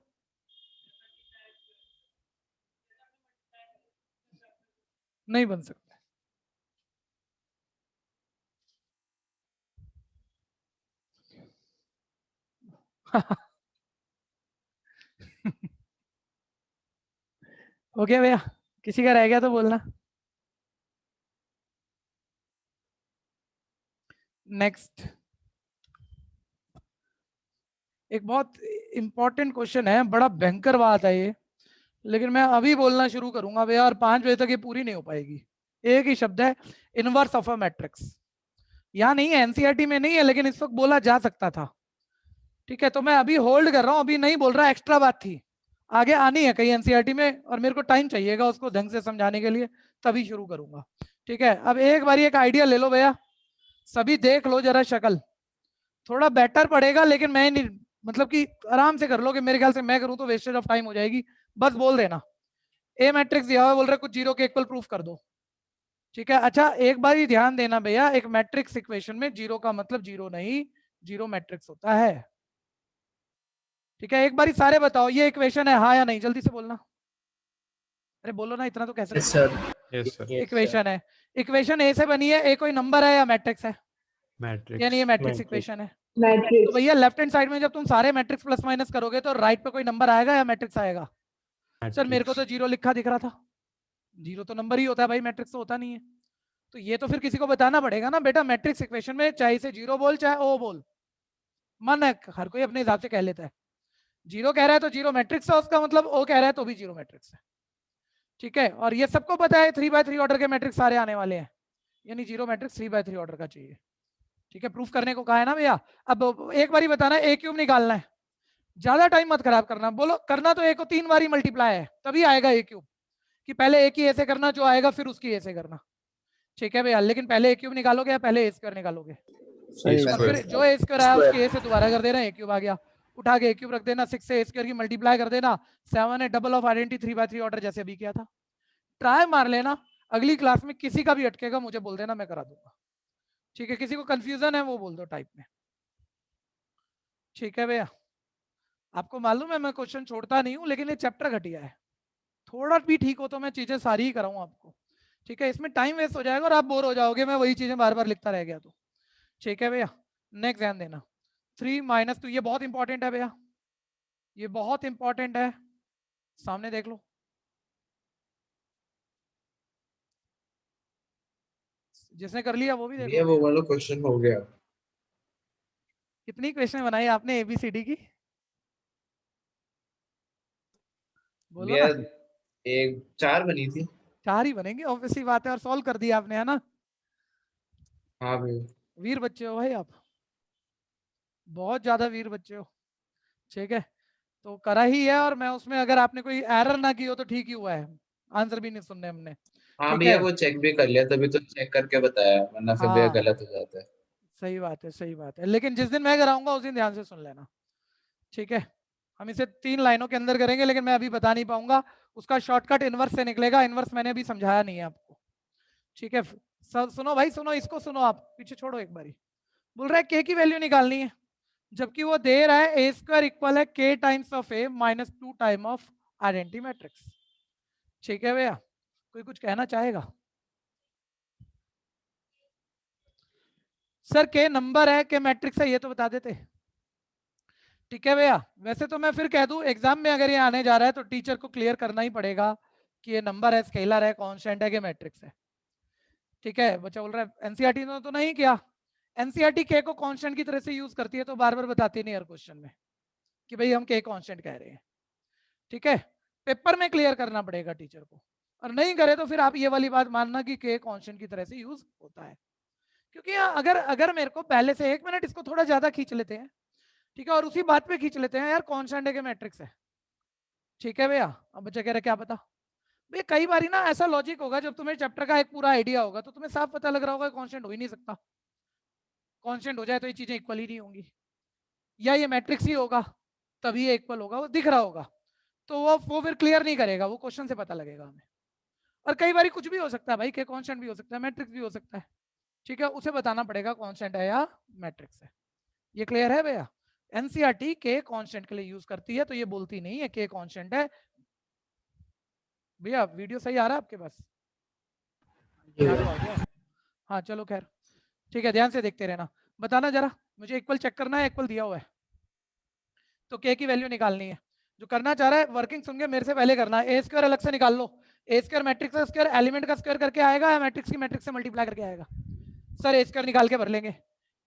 नहीं बन सकते। ओके भैया, किसी का रह गया तो बोलना। नेक्स्ट, एक बहुत इंपॉर्टेंट क्वेश्चन है, बड़ा भयंकर बात है ये, लेकिन मैं अभी बोलना शुरू करूंगा भैया और 5 बजे तक ये पूरी नहीं हो पाएगी। एक ही शब्द है, इनवर्स ऑफ अ मैट्रिक्स। यहाँ नहीं है, एनसीईआरटी में नहीं है, लेकिन इस वक्त बोला जा सकता था। ठीक है, तो मैं अभी होल्ड कर रहा हूँ, अभी नहीं बोल रहा, एक्स्ट्रा बात थी, आगे आनी है कहीं एनसीईआरटी में और मेरे को टाइम चाहिएगा उसको ढंग से समझाने के लिए, तभी शुरू करूंगा। ठीक है, अब एक बार एक आइडिया ले लो भैया, सभी देख लो जरा शक्ल, थोड़ा बेटर पड़ेगा, लेकिन मैं नहीं, मतलब कि आराम से कर लो, कि मेरे ख्याल से मैं करूं तो वेस्टेज ऑफ टाइम हो जाएगी। बस बोल देना ए मैट्रिक्स दिया हुआ है, बोल रहे कुछ जीरो के इक्वल प्रूफ कर दो। ठीक है, अच्छा एक बार ही ध्यान देना भैया, एक मैट्रिक्स इक्वेशन में जीरो का मतलब जीरो नहीं, जीरो मैट्रिक्स होता है। ठीक है, एक बार ही सारे बताओ ये इक्वेशन है, हाँ या नहीं, जल्दी से बोलना। अरे बोलो ना, इतना तो कैसे yes sir. Yes sir. Equation है, इक्वेशन ए से बनी है, ए कोई नंबर है या मैट्रिक्स है, यानी ये मैट्रिक्स। मैट्रिक्स इक्वेशन है। तो भैया लेफ्ट हैंड साइड में जब तुम सारे मैट्रिक्स प्लस माइनस करोगे तो राइट पे कोई नंबर आएगा या मैट्रिक्स आएगा? सर मेरे को तो जीरो लिखा दिख रहा था, जीरो तो नंबर ही होता है भाई, मैट्रिक्स तो होता नहीं है। तो ये तो फिर किसी को बताना पड़ेगा ना बेटा, मैट्रिक्स इक्वेशन में चाहे इसे जीरो बोल चाहे ओ बोल, मन है हर कोई अपने हिसाब से कह लेता है। जीरो कह रहा है तो जीरो मैट्रिक्स है उसका मतलब, ओ कह रहा है तो भी जीरो मैट्रिक्स है। ठीक है, और ये सबको पता है 3x3 ऑर्डर के मैट्रिक्स सारे आने वाले हैं, यानी जीरो मैट्रिक्स 3x3 ऑर्डर का चाहिए। ठीक है, प्रूफ करने को कहा है ना भैया। अब एक बार ही बताना, ए क्यूब निकालना है, ज्यादा टाइम मत खराब करना, बोलो करना तो ए को 3 बार ही मल्टीप्लाई है तभी आएगा ए क्यूब, कि पहले ए की ऐसे करना, जो आएगा फिर उसकी ऐसे करना। ठीक है भैया, लेकिन पहले ए क्यूब निकालोगे या पहले ए स्क्वायर निकालोगे? और फिर जो ए स्क्वायर आया उसके ए से दोबारा कर देना, ए क्यूब आ गया, उठा के ए क्यूब रख देना, 6 से ए स्क्वायर की मल्टीप्लाई कर देना, 7 है double of identity 3x3 order जैसे अभी किया था। ट्राई मार लेना, अगली क्लास में किसी का भी अटकेगा मुझे बोल देना, मैं करा दूंगा। ठीक है, किसी को कंफ्यूजन है वो बोल दो टाइप में। ठीक है भैया, आपको मालूम है मैं क्वेश्चन छोड़ता नहीं हूं, लेकिन ये चैप्टर घटिया है, थोड़ा भी ठीक हो तो मैं चीजें सारी ही कराऊं आपको। ठीक है, इसमें टाइम वेस्ट हो जाएगा और आप बोर हो जाओगे, मैं वही चीजें बार बार लिखता रह गया तो। ठीक है भैया, नेक्स्ट ध्यान देना, 3 - 2 ये बहुत इंपॉर्टेंट है भैया, ये बहुत इंपॉर्टेंट है, सामने देख लो। जिसने कर लिया वो भी ये देखो। वो वाला क्वेश्चन हो गया। कितनी क्वेश्चन बनाई आपने एबीसीडी की? बोलो भैया ना। एक 4 बनी थी। 4 ही बनेंगे, ऑब्वियसली बात है, और सॉल्व कर दिया आपने, है ना? हाँ भैया। वीर बच्चे हो भाई आप, बहुत ज्यादा वीर बच्चे हो। ठीक है, तो करा ही है, और मैं उसमें अगर आपने कोई एरर ना की हो तो ठीक ही हुआ है, आंसर भी नहीं सुनने हमने। हाँ ठीक भैया है, वो चेक भी कर लिया, तभी तो चेक करके बताया, वरना फिर भैया हाँ गलत हो जाता है। सही बात है, सही बात है, लेकिन जिस दिन मैं कराऊंगा उस दिन ध्यान से सुन लेना। ठीक है, हम इसे 3 लाइनों के अंदर करेंगे, लेकिन मैं अभी बता नहीं पाऊंगा, उसका शॉर्टकट इनवर्स से निकलेगा, इनवर्स मैंने अभी समझाया नहीं है आपको। ठीक है, सुनो भाई सुनो, इसको सुनो, आप पीछे छोड़ो एक बारी। बोल रहा है के की वैल्यू निकालनी है, जबकि वो दे रहा है ए स्क्वायर इक्वल है के times of A minus 2 time of identity matrix. ठीक है भैया, कोई कुछ कहना चाहेगा? सर के नंबर है के मैट्रिक्स है, ये तो बता देते। ठीक है भैया, वैसे तो मैं फिर कह दूं एग्जाम में अगर ये आने जा रहा है तो टीचर को क्लियर करना ही पड़ेगा कि ये नंबर है, स्केलर है, कांस्टेंट है, कि मैट्रिक्स है। ठीक है, बच्चा बोल रहा है एनसीईआरटी ने तो नहीं किया, एनसीईआरटी के को कांस्टेंट की तरह से यूज करती है, तो बार बार बताती नहीं हर क्वेश्चन में कि भाई हम के कांस्टेंट कह रहे हैं। ठीक है, पेपर में क्लियर करना पड़ेगा टीचर को, और नहीं करे तो फिर आप ये वाली बात मानना कि के कांस्टेंट की तरह से यूज होता है। क्योंकि अगर अगर मेरे को पहले से 1 मिनट इसको थोड़ा ज्यादा खींच लेते हैं, ठीक है, और उसी बात पे खींच लेते हैं यार कांस्टेंट है कि मैट्रिक्स है, ठीक है भैया। अब बच्चा कह रहा है क्या पता भैया, कई बार ना ऐसा लॉजिक होगा जब तुम्हें चैप्टर का एक पूरा आइडिया होगा तो तुम्हें साफ पता लग रहा होगा कांस्टेंट हो ही नहीं सकता, कांस्टेंट हो जाए तो ये चीजें इक्वल ही नहीं होंगी, या ये मैट्रिक्स ही होगा तभी ये इक्वल होगा, वो दिख रहा होगा, तो वो फिर क्लियर नहीं करेगा, वो क्वेश्चन से पता लगेगा हमें। और कई बार कुछ भी हो सकता है भाई, के कांस्टेंट भी हो सकता है, मैट्रिक्स भी हो सकता है, ठीक है, उसे बताना पड़ेगा कांस्टेंट है या मैट्रिक्स है। ये क्लियर है भैया? एनसीईआरटी के कांस्टेंट के लिए यूज करती है, तो ये बोलती नहीं है के कांस्टेंट है। भैया वीडियो सही आ रहा है आपके पास? हाँ चलो खैर ठीक है, ध्यान से देखते रहना, बताना जरा मुझे इक्वल चेक करना है, इक्वल दिया हुआ है तो के की वैल्यू निकालनी है। जो करना चाह रहा है वर्किंग सुन के मेरे से पहले करना है। ए स्क्वायर अलग से निकाल लो, ए स्क्वायर मैट्रिक्स का स्क्वायर एलिमेंट का स्क्वायर करके आएगा या मैट्रिक्स की मैट्रिक्स से मल्टीप्लाई करके आएगा? सर ए स्क्वायर निकाल के भर लेंगे,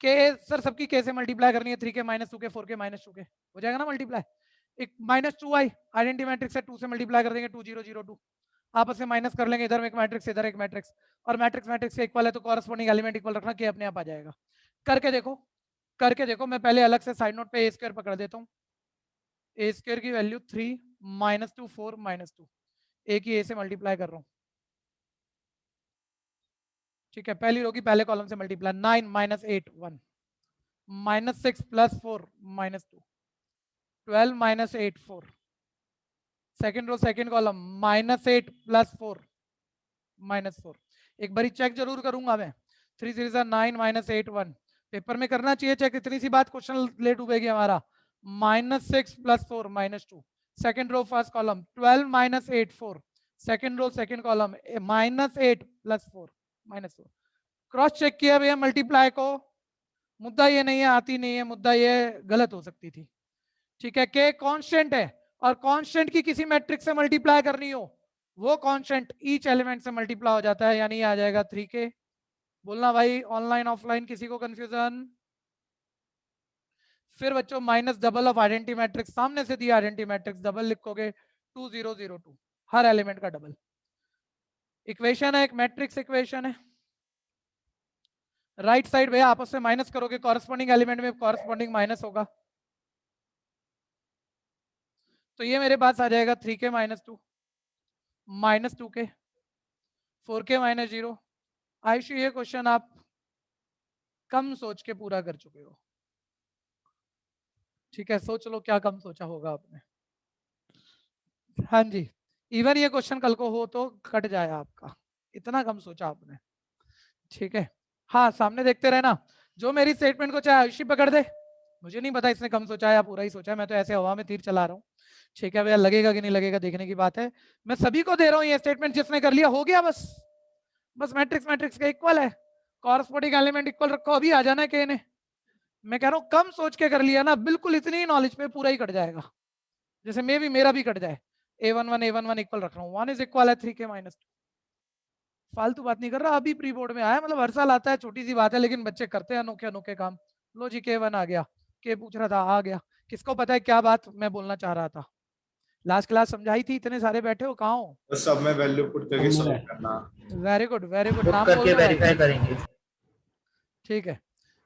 के सर सबकी के से मल्टीप्लाई करनी है, 3 के माइनस 2 के 4 के माइनस 2 के हो जाएगा ना मल्टीप्लाई। एक माइनस 2i आइडेंटिटी मैट्रिक्स से 2 से मल्टीप्लाई कर देंगे, 2 0 0 2 आपस में माइनस कर लेंगे, इधर एक मैट्रिक्स इधर एक मैट्रिक्स, और मैट्रिक्स मैट्रिक्स के इक्वल है तो कॉरस्पॉन्डिंग एलिमेंट इक्वल रखना, के अपने आप आ जाएगा। करके देखो, करके देखो, मैं पहले अलग से साइड नोट पे ए स्क्वायर पकड़ देता हूँ, ए स्क्वायर की वैल्यू 3 माइनस 2 4 माइनस 2, ए की ए से मल्टीप्लाई कर रहा हूँ, ठीक है, पहली रो की पहले कॉलम से multiply, 9 minus 8 1 minus 6 plus 4 minus 2 12 minus 8 4, second row second column minus 8 plus 4 minus 4। एक बारी चेक जरूर करूंगा मैं, 3 सीरीज 9 माइनस 8 1, पेपर में करना चाहिए चेक, इतनी सी बात क्वेश्चन लेट डूबेगी हमारा। Minus 6 plus 4 minus 2, second row first column 12 minus 8 4, second row second column minus 8 plus 4 minus 4। Cross check किया भैया मल्टीप्लाई को, मुद्दा ये नहीं है आती नहीं है, मुद्दा ये गलत हो सकती थी, ठीक है। के कांस्टेंट है और कांस्टेंट की किसी मैट्रिक्स से मल्टीप्लाई करनी हो, वो कांस्टेंट ईच एलिमेंट से मल्टीप्लाई हो जाता है, यानी आ जाएगा 3k। बोलना भाई ऑनलाइन ऑफलाइन किसी को कंफ्यूजन? फिर बच्चों minus double of identity matrix, सामने से दिया आइडेंटिटी मैट्रिक्स, डबल लिखोगे 2 0 0 2, हर एलिमेंट का डबल। इक्वेशन है एक मैट्रिक्स इक्वेशन है, राइट साइड भैया आपस में माइनस करोगे, कॉरस्पॉन्डिंग एलिमेंट में कॉरस्पॉन्डिंग माइनस होगा, तो ये मेरे पास आ जाएगा 3k minus 2 minus 2k 4k minus 0। Ayushi ये क्वेश्चन आप कम सोच के पूरा कर चुके हो, ठीक है, सोच लो क्या कम सोचा होगा आपने। हाँ जी, इवन ये क्वेश्चन कल को हो तो कट जाए आपका, इतना कम सोचा आपने, ठीक है। हाँ सामने देखते रहना, जो मेरी स्टेटमेंट को चाहे आयुषी पकड़ दे, मुझे नहीं पता इसने कम सोचा है या पूरा ही सोचा है, मैं तो ऐसे हवा में तीर चला रहा हूँ, ठीक है भैया, लगेगा कि नहीं लगेगा देखने की बात है। मैं सभी को दे रहा हूँ ये स्टेटमेंट, जिसने कर लिया हो गया, बस बस मैट्रिक्स मैट्रिक्स का इक्वल है, कॉरस्पॉन्डिंग एलिमेंट इक्वल रखो, अभी आ जाना है के ने। मैं कह रहा हूँ कम सोच के कर लिया ना, बिल्कुल इतनी नॉलेज पे पूरा ही कट जाएगा, जैसे मे भी मेरा भी कट जाए। a11 इक्वल रख रहा हूँ, 1 इज इक्वल है 3k माइनस 2, फालतू बात नहीं कर रहा, अभी प्री बोर्ड में आया, मतलब हर साल आता है, छोटी सी बात है, लेकिन बच्चे करते हैं अनोखे अनोखे काम। लो जी k1 आ गया, के पूछ रहा था आ गया, किसको पता है क्या बात मैं बोलना चाह रहा था? लास्ट क्लास समझाई थी, इतने सारे बैठे हो, कहाँ हो? तो सब में वैल्यू पुट करके सॉल्व करना। Very good very good, book नाम करके बोलना भाई। वेरीफाई करेंगे। ठीक है,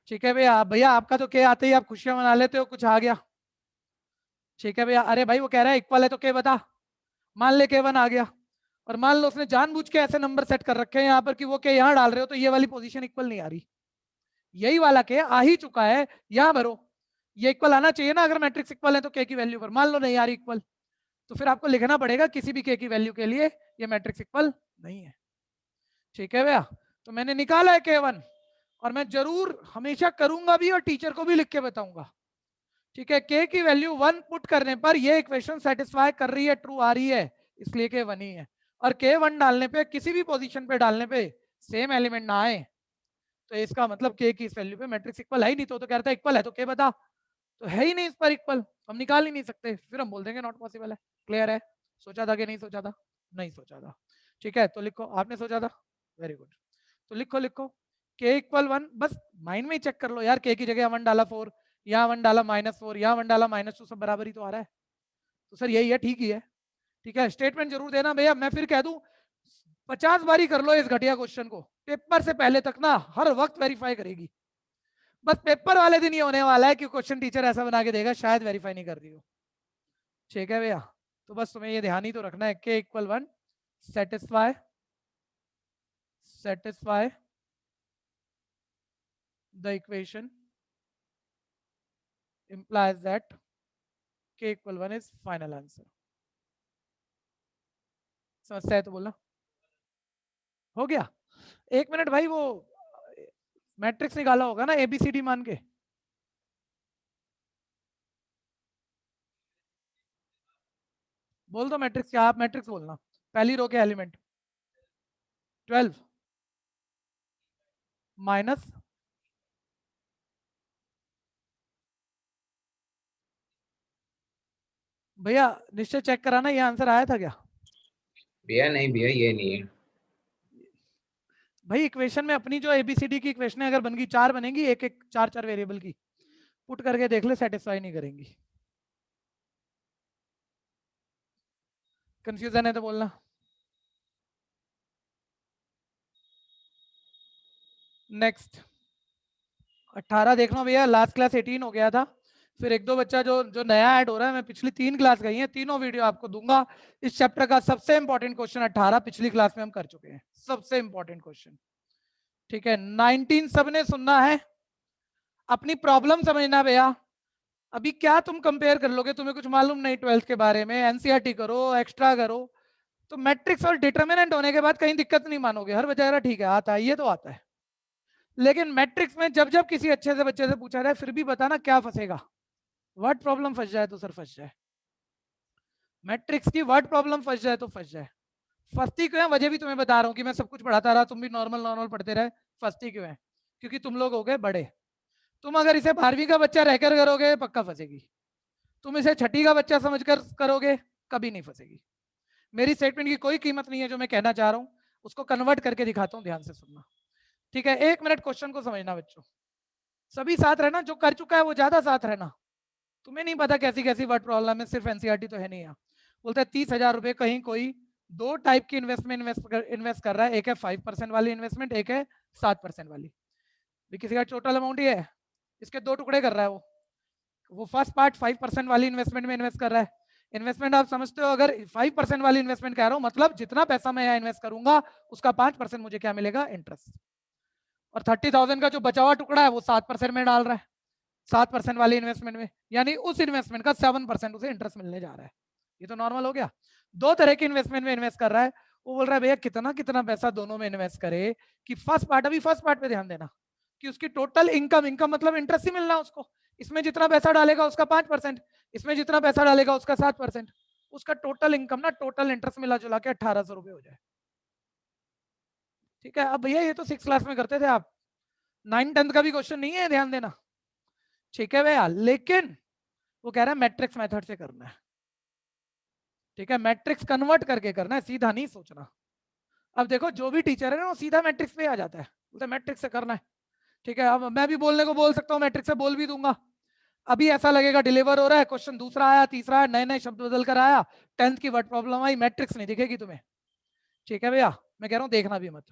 ठीक है भैया, भैया आपका तो के आते ही आप खुशियां मना लेते हो, कुछ आ गया, ठीक है भैया। अरे भाई वो कह रहा है इक्वल है तो के बता, मान ले k1 आ गया, और मान लो उसने जानबूझ के ऐसे नंबर सेट कर रखे हैं यहाँ पर कि वो के यहाँ डाल रहे हो तो ये वाली पोजीशन इक्वल नहीं आ रही, यही वाला के आ ही चुका है, यहाँ भरो, ये इक्वल आना चाहिए ना, अगर मैट्रिक्स इक्वल है तो के की वैल्यू पर, मान लो नहीं आ रही इक्वल, तो फिर आपको लिखना पड़ेगा किसी भी के की वैल्यू के लिए ये मैट्रिक्स इक्वल नहीं है, ठीक है भैया। तो मैंने निकाला है k1, और मैं जरूर हमेशा करूंगा भी और टीचर को भी लिख के बताऊंगा, ठीक है। k की वैल्यू 1 पुट करने पर ये इक्वेशन सेटिस्फाई कर रही है, ट्रू आ रही है, इसलिए के 1 ही है, और k1 डालने पे किसी भी पोजीशन पे डालने पे सेम एलिमेंट ना आए तो इसका मतलब k की इस वैल्यू पे मैट्रिक्स इक्वल है ही नहीं, तो कह रहा था इक्वल है तो k बता, तो है ही नहीं इस पर इक्वल, हम निकाल ही नहीं सकते, फिर हम बोल देंगे नॉट पॉसिबल है। क्लियर है? सोचा था कि नहीं सोचा था? नहीं सोचा था, ठीक है, तो लिखो, आपने सोचा था, वेरी गुड, तो लिखो लिखो k इक्वल 1, बस माइंड में ही चेक कर लो यार, k की जगह 1 डाला 4, यहाँ 1 डाला -4, यहाँ 1 डाला -2, सब बराबर ही तो आ रहा है, तो सर यही है, ठीक ही है। ठीक है, स्टेटमेंट जरूर देना भैया। मैं फिर कह दूं 50 बारी कर लो इस घटिया क्वेश्चन को, पेपर से पहले तक ना हर वक्त वेरीफाई करेगी। बस पेपर वाले दिन ये होने वाला है कि क्वेश्चन टीचर ऐसा बना के देगा शायद वेरीफाई नहीं कर रही हो। ठीक है भैया, तो बस तुम्हें ये ध्यान ही तो रखना है, k = 1 satisfy the equation implies that k = 1 is final answer। समस्या है तो बोलना। हो गया? 1 मिनट भाई, वो मैट्रिक्स निकाला होगा ना ABCD मान के? बोल दो मैट्रिक्स क्या, आप मैट्रिक्स बोलना। पहली रो के एलिमेंट 12 माइनस भैया निश्चय चेक कराना, ये आंसर आया था क्या? भैया नहीं भैया, ये नहीं है भाई इक्वेशन में अपनी जो ABCD की इक्वेशन है अगर बन गई, 4 बनेगी, एक एक 4 वेरिएबल की, पुट करके देख ले, सेटिस्फाई नहीं करेंगी। कंफ्यूजन है तो बोलना। नेक्स्ट 18 देखना भैया, लास्ट क्लास 18 हो गया था, फिर एक दो बच्चा जो नया ऐड हो रहा है, मैं पिछली 3 क्लास गई है, तीनों वीडियो आपको दूंगा। इस चैप्टर का सबसे इंपॉर्टेंट क्वेश्चन 18 पिछली क्लास में हम कर चुके हैं, सबसे इंपॉर्टेंट क्वेश्चन। ठीक है, 19 सबने सुनना है, अपनी प्रॉब्लम समझना भैया। अभी क्या तुम कंपेयर कर लोगे, तुम्हें कुछ मालूम नहीं 12th के बारे में, एनसीईआरटी करो, एक्स्ट्रा करो, तो मैट्रिक्स और डिटरमिनेंट होने के बाद कहीं दिक्कत नहीं मानोगे, हर बच्चा ठीक है आता है, ये तो आता है। लेकिन मैट्रिक्स में जब जब किसी अच्छे से बच्चे से पूछा जाए, फिर भी बताना क्या फंसेगा, वर्ड प्रॉब्लम फंस जाए तो सर फंस जाए, मैट्रिक्स की वर्ड प्रॉब्लम फंस जाए तो फंस जाए। फंसती क्यों है, वजह भी तुम्हें बता रहा हूँ कि मैं सब कुछ पढ़ाता रहा, तुम भी नॉर्मल पढ़ते रहे। फंसती क्यों है, क्योंकि तुम लोग हो गए बड़े। तुम अगर इसे 12वीं का बच्चा रहकर करोगे पक्का फंसेगी, तुम इसे 6ठी का बच्चा समझकर करोगे कभी नहीं फंसेगी। मेरी स्टेटमेंट की कोई कीमत नहीं है, जो मैं कहना चाह रहा हूँ उसको कन्वर्ट करके दिखाता हूँ, ध्यान से सुनना। ठीक है, 1 मिनट क्वेश्चन को समझना बच्चों, सभी साथ रहना, जो कर चुका है वो ज्यादा साथ रहना। तुम्हें नहीं पता कैसी कैसी वर्ड प्रॉब्लम है, सिर्फ एनसीईआरटी तो है नहीं यहाँ। बोलते हैं 30,000 रुपए, कहीं कोई 2 टाइप की इन्वेस्ट कर रहा है, एक है 5% वाली इन्वेस्टमेंट, एक है 7% वाली। किसी का टोटल अमाउंट ही है, इसके 2 टुकड़े कर रहा है वो फर्स्ट पार्ट 5% वाली इन्वेस्टमेंट में इन्वेस्ट कर रहा है। इन्वेस्टमेंट आप समझते हो, अगर 5% वाली इन्वेस्टमेंट कह रहा हूं, मतलब जितना पैसा मैं यहाँ इन्वेस्ट करूंगा उसका 5% मुझे क्या मिलेगा, इंटरेस्ट। और 30,000 का जो बचा हुआ टुकड़ा है वो 7% में डाल रहा है, 7% वाली इन्वेस्टमेंट में, यानी उस इन्वेस्टमेंट का 7% उसे इंटरेस्ट मिलने जा रहा है। ये तो नॉर्मल हो गया। 2 तरह की इन्वेस्टमेंट में इन्वेस्ट कर रहा है, वो बोल रहा है भैया कितना कितना पैसा दोनों में इन्वेस्ट करे, कि फर्स्ट पार्ट पे ध्यान देना कि उसकी टोटल इनकम मतलब इंटरेस्ट ही मिलना उसको, इसमें जितना पैसा डालेगा उसका 5%, इसमें जितना पैसा डालेगा उसका 7%, उसका टोटल इनकम ना, टोटल इंटरेस्ट मिला जुला के 1800 रुपए हो जाए। ठीक है, अब भैया ये तो 6 क्लास में करते थे आप, 9-10 का भी क्वेश्चन नहीं है, ध्यान देना। ठीक है भैया, लेकिन वो कह रहा है मैट्रिक्स मेथड से करना है। ठीक है, मैट्रिक्स कन्वर्ट करके करना है, सीधा नहीं सोचना। अब देखो जो भी टीचर है ना वो सीधा मैट्रिक्स पे आ जाता है, बोलता है मैट्रिक्स से करना है। ठीक है, अब मैं भी बोलने को बोल सकता हूँ, मैट्रिक्स से बोल भी दूंगा। अभी ऐसा लगेगा डिलीवर हो रहा है, क्वेश्चन दूसरा आया, तीसरा आया, नए नए शब्द बदल कर आया, 10th की वर्ड प्रॉब्लम आई, मैट्रिक्स नहीं दिखेगी तुम्हें। ठीक है भैया, मैं कह रहा हूँ देखना भी मत।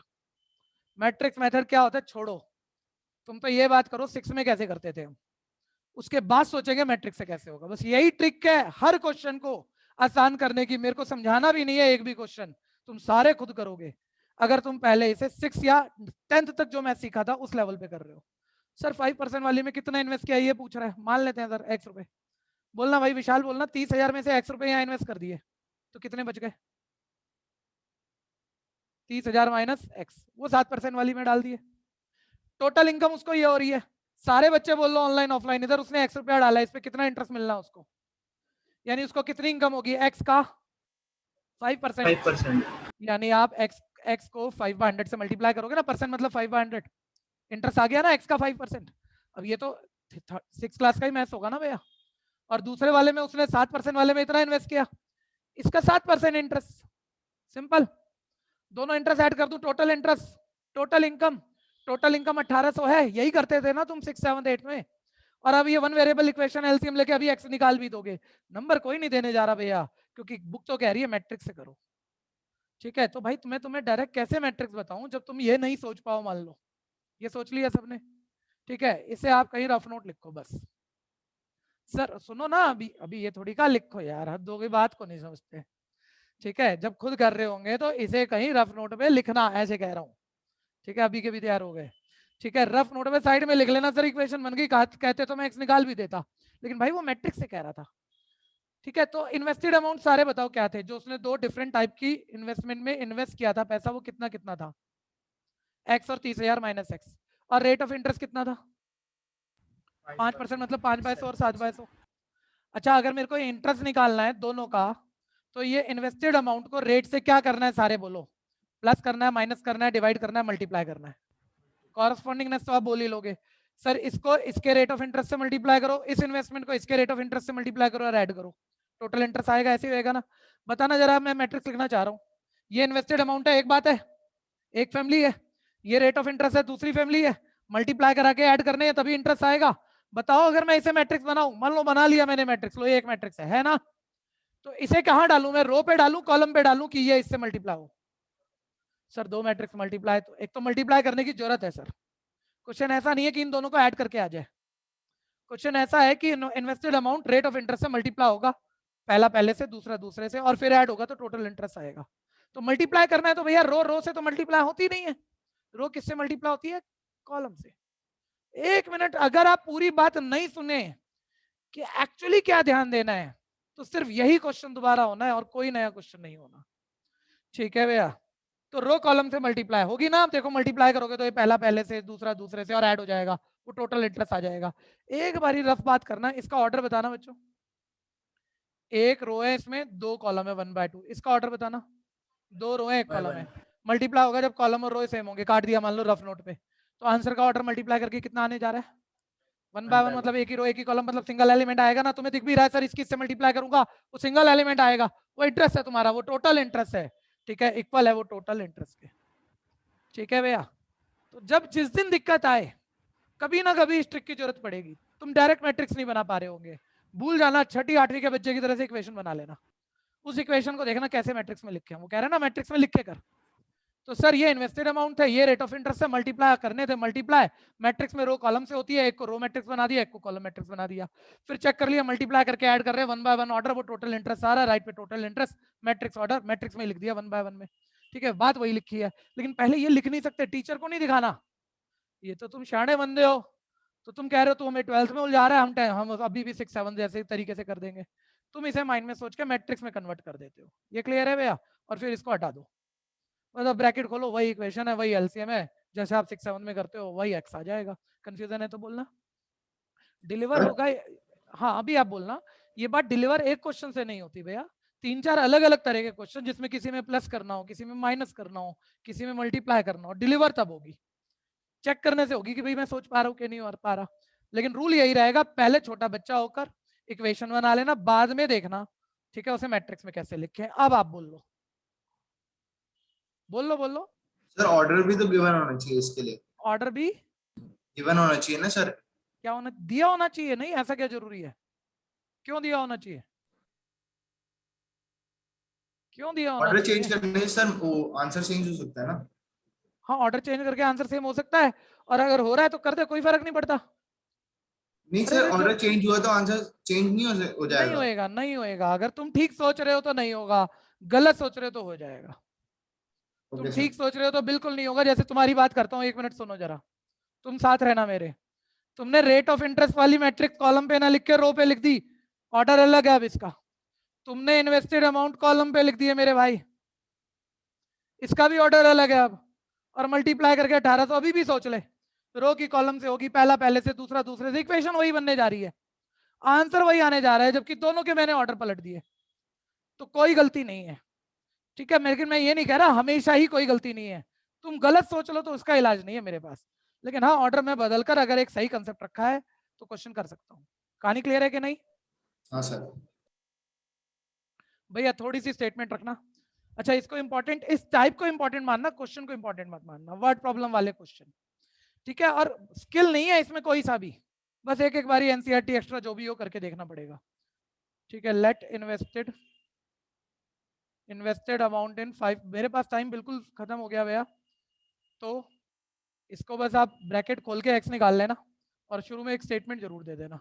मैट्रिक्स मेथड क्या होता है छोड़ो, तुम तो ये बात करो 6 में कैसे करते थे हम, उसके बाद सोचेंगे मैट्रिक्स से कैसे होगा। बस यही ट्रिक है हर क्वेश्चन को आसान करने की, मेरे को समझाना भी नहीं है, एक भी क्वेश्चन तुम सारे खुद करोगे, अगर तुम पहले इसे 6 या 10th तक जो मैं सीखा था उस लेवल पे कर रहे हो। सर 5% वाली में कितना इन्वेस्ट किया ये पूछ रहा है, मान लेते हैं सर x रुपए, बोलना भाई विशाल बोलना 30,000 में से x रुपए यहाँ इन्वेस्ट कर दिए तो कितने बच गए, 30,000 माइनस x, वो 7% वाली में डाल दिए। टोटल इनकम उसको ये हो रही है, सारे बच्चे बोल लो ऑनलाइन ऑफलाइन, इधर उसने x रुपया डाला, इस पे कितना इंटरेस्ट मिलना उसको, यानी उसको कितनी इनकम होगी, x का 5%, यानी आप x को 5/100 से मल्टीप्लाई करोगे ना, परसेंट मतलब 5/100, इंटरेस्ट आ गया ना x का 5%। अब ये तो 6 क्लास का ही मैथ्स होगा ना भैया। और दूसरे वाले में उसने 7% वाले में इतना इन्वेस्ट किया, इसका 7% इंटरेस्ट, सिंपल। दोनों इंटरेस्ट ऐड कर दूं, टोटल इंटरेस्ट, टोटल इनकम 1800 है, यही करते थे ना तुम 6, 7, 8 में। और अब ये वन वेरिएबल इक्वेशन एलसीएम लेके अभी एक्स निकाल भी दोगे, नंबर कोई नहीं देने जा रहा भैया, क्योंकि बुक तो कह रही है मैट्रिक्स से करो। ठीक है, तो भाई तुम्हें डायरेक्ट कैसे मैट्रिक्स बताऊं जब तुम ये नहीं सोच पाओ। मान लो ये सोच लिया सबने, ठीक है, इसे आप कहीं रफ नोट लिखो बस। सर सुनो ना, अभी अभी ये थोड़ी का लिखो यार, हद हो गई, बात को नहीं समझते। ठीक है, जब खुद कर रहे होंगे तो इसे कहीं रफ नोट पे लिखना, ऐसे कह रहा हूँ। ठीक है, अभी के भी तैयार हो गए। ठीक है, रफ नोट पे साइड में लिख लेना सर इक्वेशन बन गई, कहते तो मैं एक्स निकाल भी देता, लेकिन भाई वो मैट्रिक्स से कह रहा था। ठीक है, तो इन्वेस्टेड अमाउंट सारे बताओ क्या थे, जो उसने दो डिफरेंट टाइप की इन्वेस्टमेंट में इन्वेस्ट किया था पैसा, वो कितना कितना था? एक्स और 30,000 माइनस एक्स। और रेट ऑफ इंटरेस्ट कितना था? 5%, मतलब 5 पैसे और 7 पैसे। अच्छा, अगर मेरे को इंटरेस्ट निकालना है दोनों का, तो ये इन्वेस्टेड अमाउंट को रेट से क्या करना है, सारे बोलो। प्लस करना है, माइनस करना है, डिवाइड करना है, मल्टीप्लाई करना है। कॉरस्पॉन्डिंगनेस तो आप बोल ही लोगे। सर इसको इसके रेट ऑफ इंटरेस्ट से मल्टीप्लाई करो, इस इन्वेस्टमेंट को इसके रेट ऑफ इंटरेस्ट से मल्टीप्लाई करो और ऐड करो, टोटल इंटरेस्ट आएगा। ऐसे ही होएगा ना? बताना जरा, मैं मैट्रिक्स लिखना चाह रहा हूँ। ये इन्वेस्टेड अमाउंट है, एक बात है, एक फैमिली है, ये रेट ऑफ इंटरेस्ट है, दूसरी फैमिली है, मल्टीप्लाई करा के ऐड करने हैं तभी इंटरेस्ट आएगा। बताओ अगर मैं इसे मैट्रिक्स बनाऊं, मान लो बना लिया मैंने मैट्रिक्स, लो ये एक मैट्रिक्स है ना, तो इसे कहां डालूं मैं, रो पे डालूं, कॉलम पे डालूं, कि ये इससे मल्टीप्लाई हो? सर दो मैट्रिक्स मल्टीप्लाई, तो एक तो मल्टीप्लाई करने की जरूरत है सर। क्वेश्चन ऐसा नहीं है कि इन दोनों को ऐड करके आ जाए, क्वेश्चन ऐसा है कि invested amount rate of interest से मल्टीप्लाई होगा, पहला पहले से, दूसरा दूसरे से, और फिर ऐड होगा तो टोटल इंटरेस्ट आएगा। तो मल्टीप्लाई करना है तो भैया रो रो से तो मल्टीप्लाई होती नहीं है, रो किससे मल्टीप्लाई होती है? कॉलम से। एक मिनट, अगर आप पूरी बात नहीं सुने कि एक्चुअली क्या ध्यान देना है, तो सिर्फ यही क्वेश्चन दोबारा होना है और कोई नया क्वेश्चन नहीं होना। ठीक है भैया, तो रो कॉलम से मल्टीप्लाई होगी ना, आप देखो मल्टीप्लाई करोगे तो ये पहला पहले से, दूसरा दूसरे से, और ऐड हो जाएगा, वो टोटल इंटरेस्ट आ जाएगा। एक बारी रफ बात करना, इसका ऑर्डर बताना बच्चों। एक रो है, इसमें दो कॉलम है 1/2, इसका ऑर्डर बताना। दो रो है, एक कॉलम है, मल्टीप्लाई होगा जब कॉलम और रो सेम होंगे, काट दिया मान लो रफ नोट पे, तो आंसर का ऑर्डर मल्टीप्लाई करके कितना आने जा रहा है? 1/1, मतलब एक ही रो एक ही कॉलम, मतलब सिंगल एलिमेंट आएगा ना। तुम्हें दिख भी रहा है सर, इसकी से मल्टीप्लाई करूंगा वो सिंगल एलिमेंट आएगा, वो इंटरेस्ट है तुम्हारा, वो टोटल इंटरेस्ट है। ठीक है, इक्वल है वो टोटल इंटरेस्ट के। ठीक है भैया, तो जब जिस दिन दिक्कत आए, कभी ना कभी इस ट्रिक की जरूरत पड़ेगी। तुम डायरेक्ट मैट्रिक्स नहीं बना पा रहे होंगे, भूल जाना, छठी आठवीं के बच्चे की तरह से इक्वेशन बना लेना, उस इक्वेशन को देखना कैसे मैट्रिक्स में लिखे हैं। वो कह रहे हैं ना मैट्रिक्स में लिख के कर, तो सर ये इन्वेस्टेड अमाउंट है, ये रेट ऑफ इंटरेस्ट से मल्टीप्लाई करने थे, मल्टीप्लाई मैट्रिक्स में रो कॉलम से होती है, एक को रो मैट्रिक्स बना दिया, एक को कॉलम मैट्रिक्स बना दिया, फिर चेक कर लिया, मल्टीप्लाई करके ऐड कर रहे हैं 1/1 ऑर्डर, वो टोटल इंटरेस्ट आ रहा है, राइट पे total interest, matrix order, matrix में लिख दिया 1/1 में। ठीक है, बात वही लिखी है, लेकिन पहले ये लिख नहीं सकते, टीचर को नहीं दिखाना। ये तो तुम शाणे बंदे हो, तो तुम कह रहे हो तो हमें 12th में उलझा रहा है, हम अभी भी 6 7 जैसे तरीके से कर देंगे। तुम इसे माइंड में सोच के मैट्रिक्स में कन्वर्ट कर देते हो। ये क्लियर है भैया? और फिर इसको हटा दो, मतलब ब्रैकेट खोलो, वही इक्वेशन है, वही एलसीएम है, जैसे आप 6 7 में करते हो वही एक्स आ जाएगा। कंफ्यूजन है तो बोलना, डिलीवर होगा। हाँ अभी आप बोलना, ये बात डिलीवर एक क्वेश्चन से नहीं होती भैया, 3 4 अलग अलग तरह के क्वेश्चन, जिसमें किसी में प्लस करना हो, किसी में माइनस करना हो, किसी में मल्टीप्लाई करना हो, डिलीवर तब होगी, चेक करने से होगी कि भाई मैं सोच पा रहा हूँ कि नहीं हो पा रहा। लेकिन रूल यही रहेगा, पहले छोटा बच्चा होकर इक्वेशन बना लेना, बाद में देखना ठीक है उसे मैट्रिक्स में कैसे लिखे। अब आप बोल लो, बोल लो बोल लो। सर ऑर्डर भी तो गिवन होना चाहिए इसके लिए, ऑर्डर भी गिवन होना चाहिए ना सर। क्या होना, दिया होना चाहिए? नहीं, ऐसा क्या जरूरी है? क्यों दिया होना चाहिए? क्यों दिया होना ऑर्डर चाहिए? चेंज करने से सर वो आंसर चेंज हो सकता है ना। हाँ, ऑर्डर चेंज करके आंसर सेम हो सकता है, और अगर हो रहा है तो कर दे, कोई फर्क नहीं पड़ता। नहीं अरे सर, रे ऑर्डर चेंज हुआ तो आंसर चेंज नहीं हो नहीं जाएगा। होएगा, नहीं होएगा। अगर तुम ठीक सोच रहे हो तो नहीं होगा, गलत सोच रहे हो तो हो जाएगा। तुम ओके ठीक सर। सोच रहे हो तो बिल्कुल नहीं होगा। जैसे तुम्हारी बात करता हूँ, 1 मिनट सुनो जरा, तुम साथ रहना मेरे। तुमने रेट ऑफ इंटरेस्ट वाली मैट्रिक्स कॉलम पे ना लिख के रो पे लिख दी, ऑर्डर अलग है अब इसका। तुमने इन्वेस्टेड अमाउंट कॉलम पे लिख दिए मेरे भाई, इसका भी ऑर्डर अलग है अब। और मल्टीप्लाई करके 1800 अभी भी सोच ले, रो की कॉलम से होगी, पहला पहले से, दूसरा दूसरे से, इक्वेशन वही बनने जा रही है, आंसर वही आने जा रहा है, जबकि दोनों के मैंने ऑर्डर पलट दिए, तो कोई गलती नहीं है। ठीक है, लेकिन मैं ये नहीं कह रहा हमेशा ही कोई गलती नहीं है, तुम गलत सोच लो तो उसका इलाज नहीं है मेरे पास। लेकिन हाँ, ऑर्डर में बदलकर अगर एक सही कंसेप्ट रखा है तो क्वेश्चन कर सकता हूँ। कहानी क्लियर है कि नहीं? हाँ सर। भैया थोड़ी सी स्टेटमेंट रखना। अच्छा, इसको इंपॉर्टेंट, इस टाइप को इंपॉर्टेंट मानना, क्वेश्चन को इंपॉर्टेंट मत मानना, वर्ड प्रॉब्लम वाले क्वेश्चन। ठीक है, और स्किल नहीं है इसमें कोई सा भी, बस एक एक बारी एनसीईआरटी एक्स्ट्रा जो भी हो करके देखना पड़ेगा। ठीक है, लेट इन्वेस्टेड अमाउंट इन 5, मेरे पास टाइम बिल्कुल खत्म हो गया भैया, तो इसको बस आप ब्रैकेट खोल के एक्स निकाल लेना और शुरू में एक स्टेटमेंट जरूर दे देना।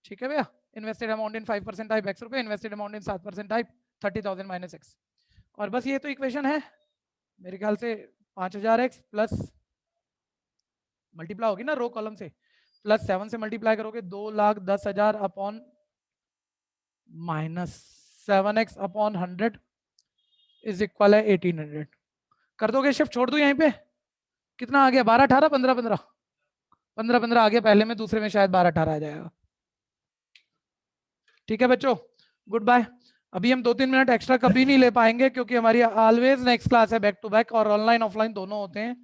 ठीक है भैया, invested amount in 5% type x रुपए, invested amount in 7% type 30,000 minus x. और बस ये तो इक्वेशन है मेरे ख्याल से 5000 एक्स प्लस मल्टीप्लाई होगी ना रो कॉलम से, प्लस 7 से मल्टीप्लाई करोगे 2,10,000 upon minus 7x upon 100 is equal है 1800। कर दोगे शिफ्ट, छोड़ दो यहीं पे, कितना आ गया 12 18 15 15 15 15 आ गया पहले में, दूसरे में शायद 12 18 आ जाएगा। ठीक है बच्चों, गुड बाय। अभी हम 2-3 मिनट एक्स्ट्रा कभी नहीं ले पाएंगे क्योंकि हमारी ऑलवेज नेक्स्ट क्लास है बैक टू बैक, और ऑनलाइन ऑफलाइन दोनों होते हैं,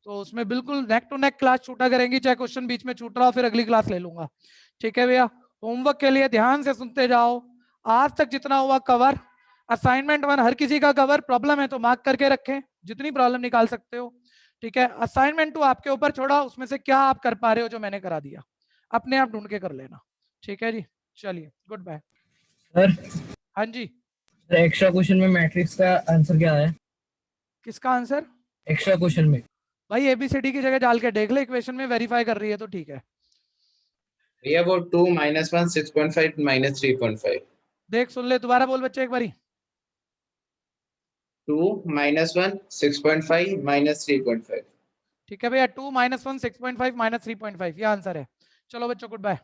तो उसमें बिल्कुल नेक टू नेक क्लास छूटा करेंगी, चाहे क्वेश्चन बीच में छूट रहा हो फिर अगली क्लास ले लूंगा। ठीक है भैया, होमवर्क के लिए ध्यान से सुनते जाओ, आज तक जितना हुआ कवर, असाइनमेंट 1 हर किसी का कवर, प्रॉब्लम है तो मार्क करके रखें, जितनी प्रॉब्लम निकाल सकते हो। ठीक है, असाइनमेंट 2 आपके ऊपर छोड़ा, उसमें से क्या आप कर पा रहे हो जो मैंने करा दिया, अपने आप ढूंढ के कर लेना। ठीक है जी, चलिए गुड बाय। सर हाँ जी, एक्स्ट्रा क्वेश्चन में मैट्रिक्स का आंसर क्या है? किसका आंसर? एक्स्ट्रा क्वेश्चन में भाई एबीसीडी की जगह डाल के देख ले, इक्वेशन में वेरीफाई कर रही है तो ठीक है। भैया वो 2 -1 6.5 -3.5। देख सुन ले, दोबारा बोल बच्चे एक बारी। 2 -1 6.5 -3.5। ठीक है भैया, 2 -1 6.5 -3.5 ये आंसर है। चलो बच्चों गुड बाय।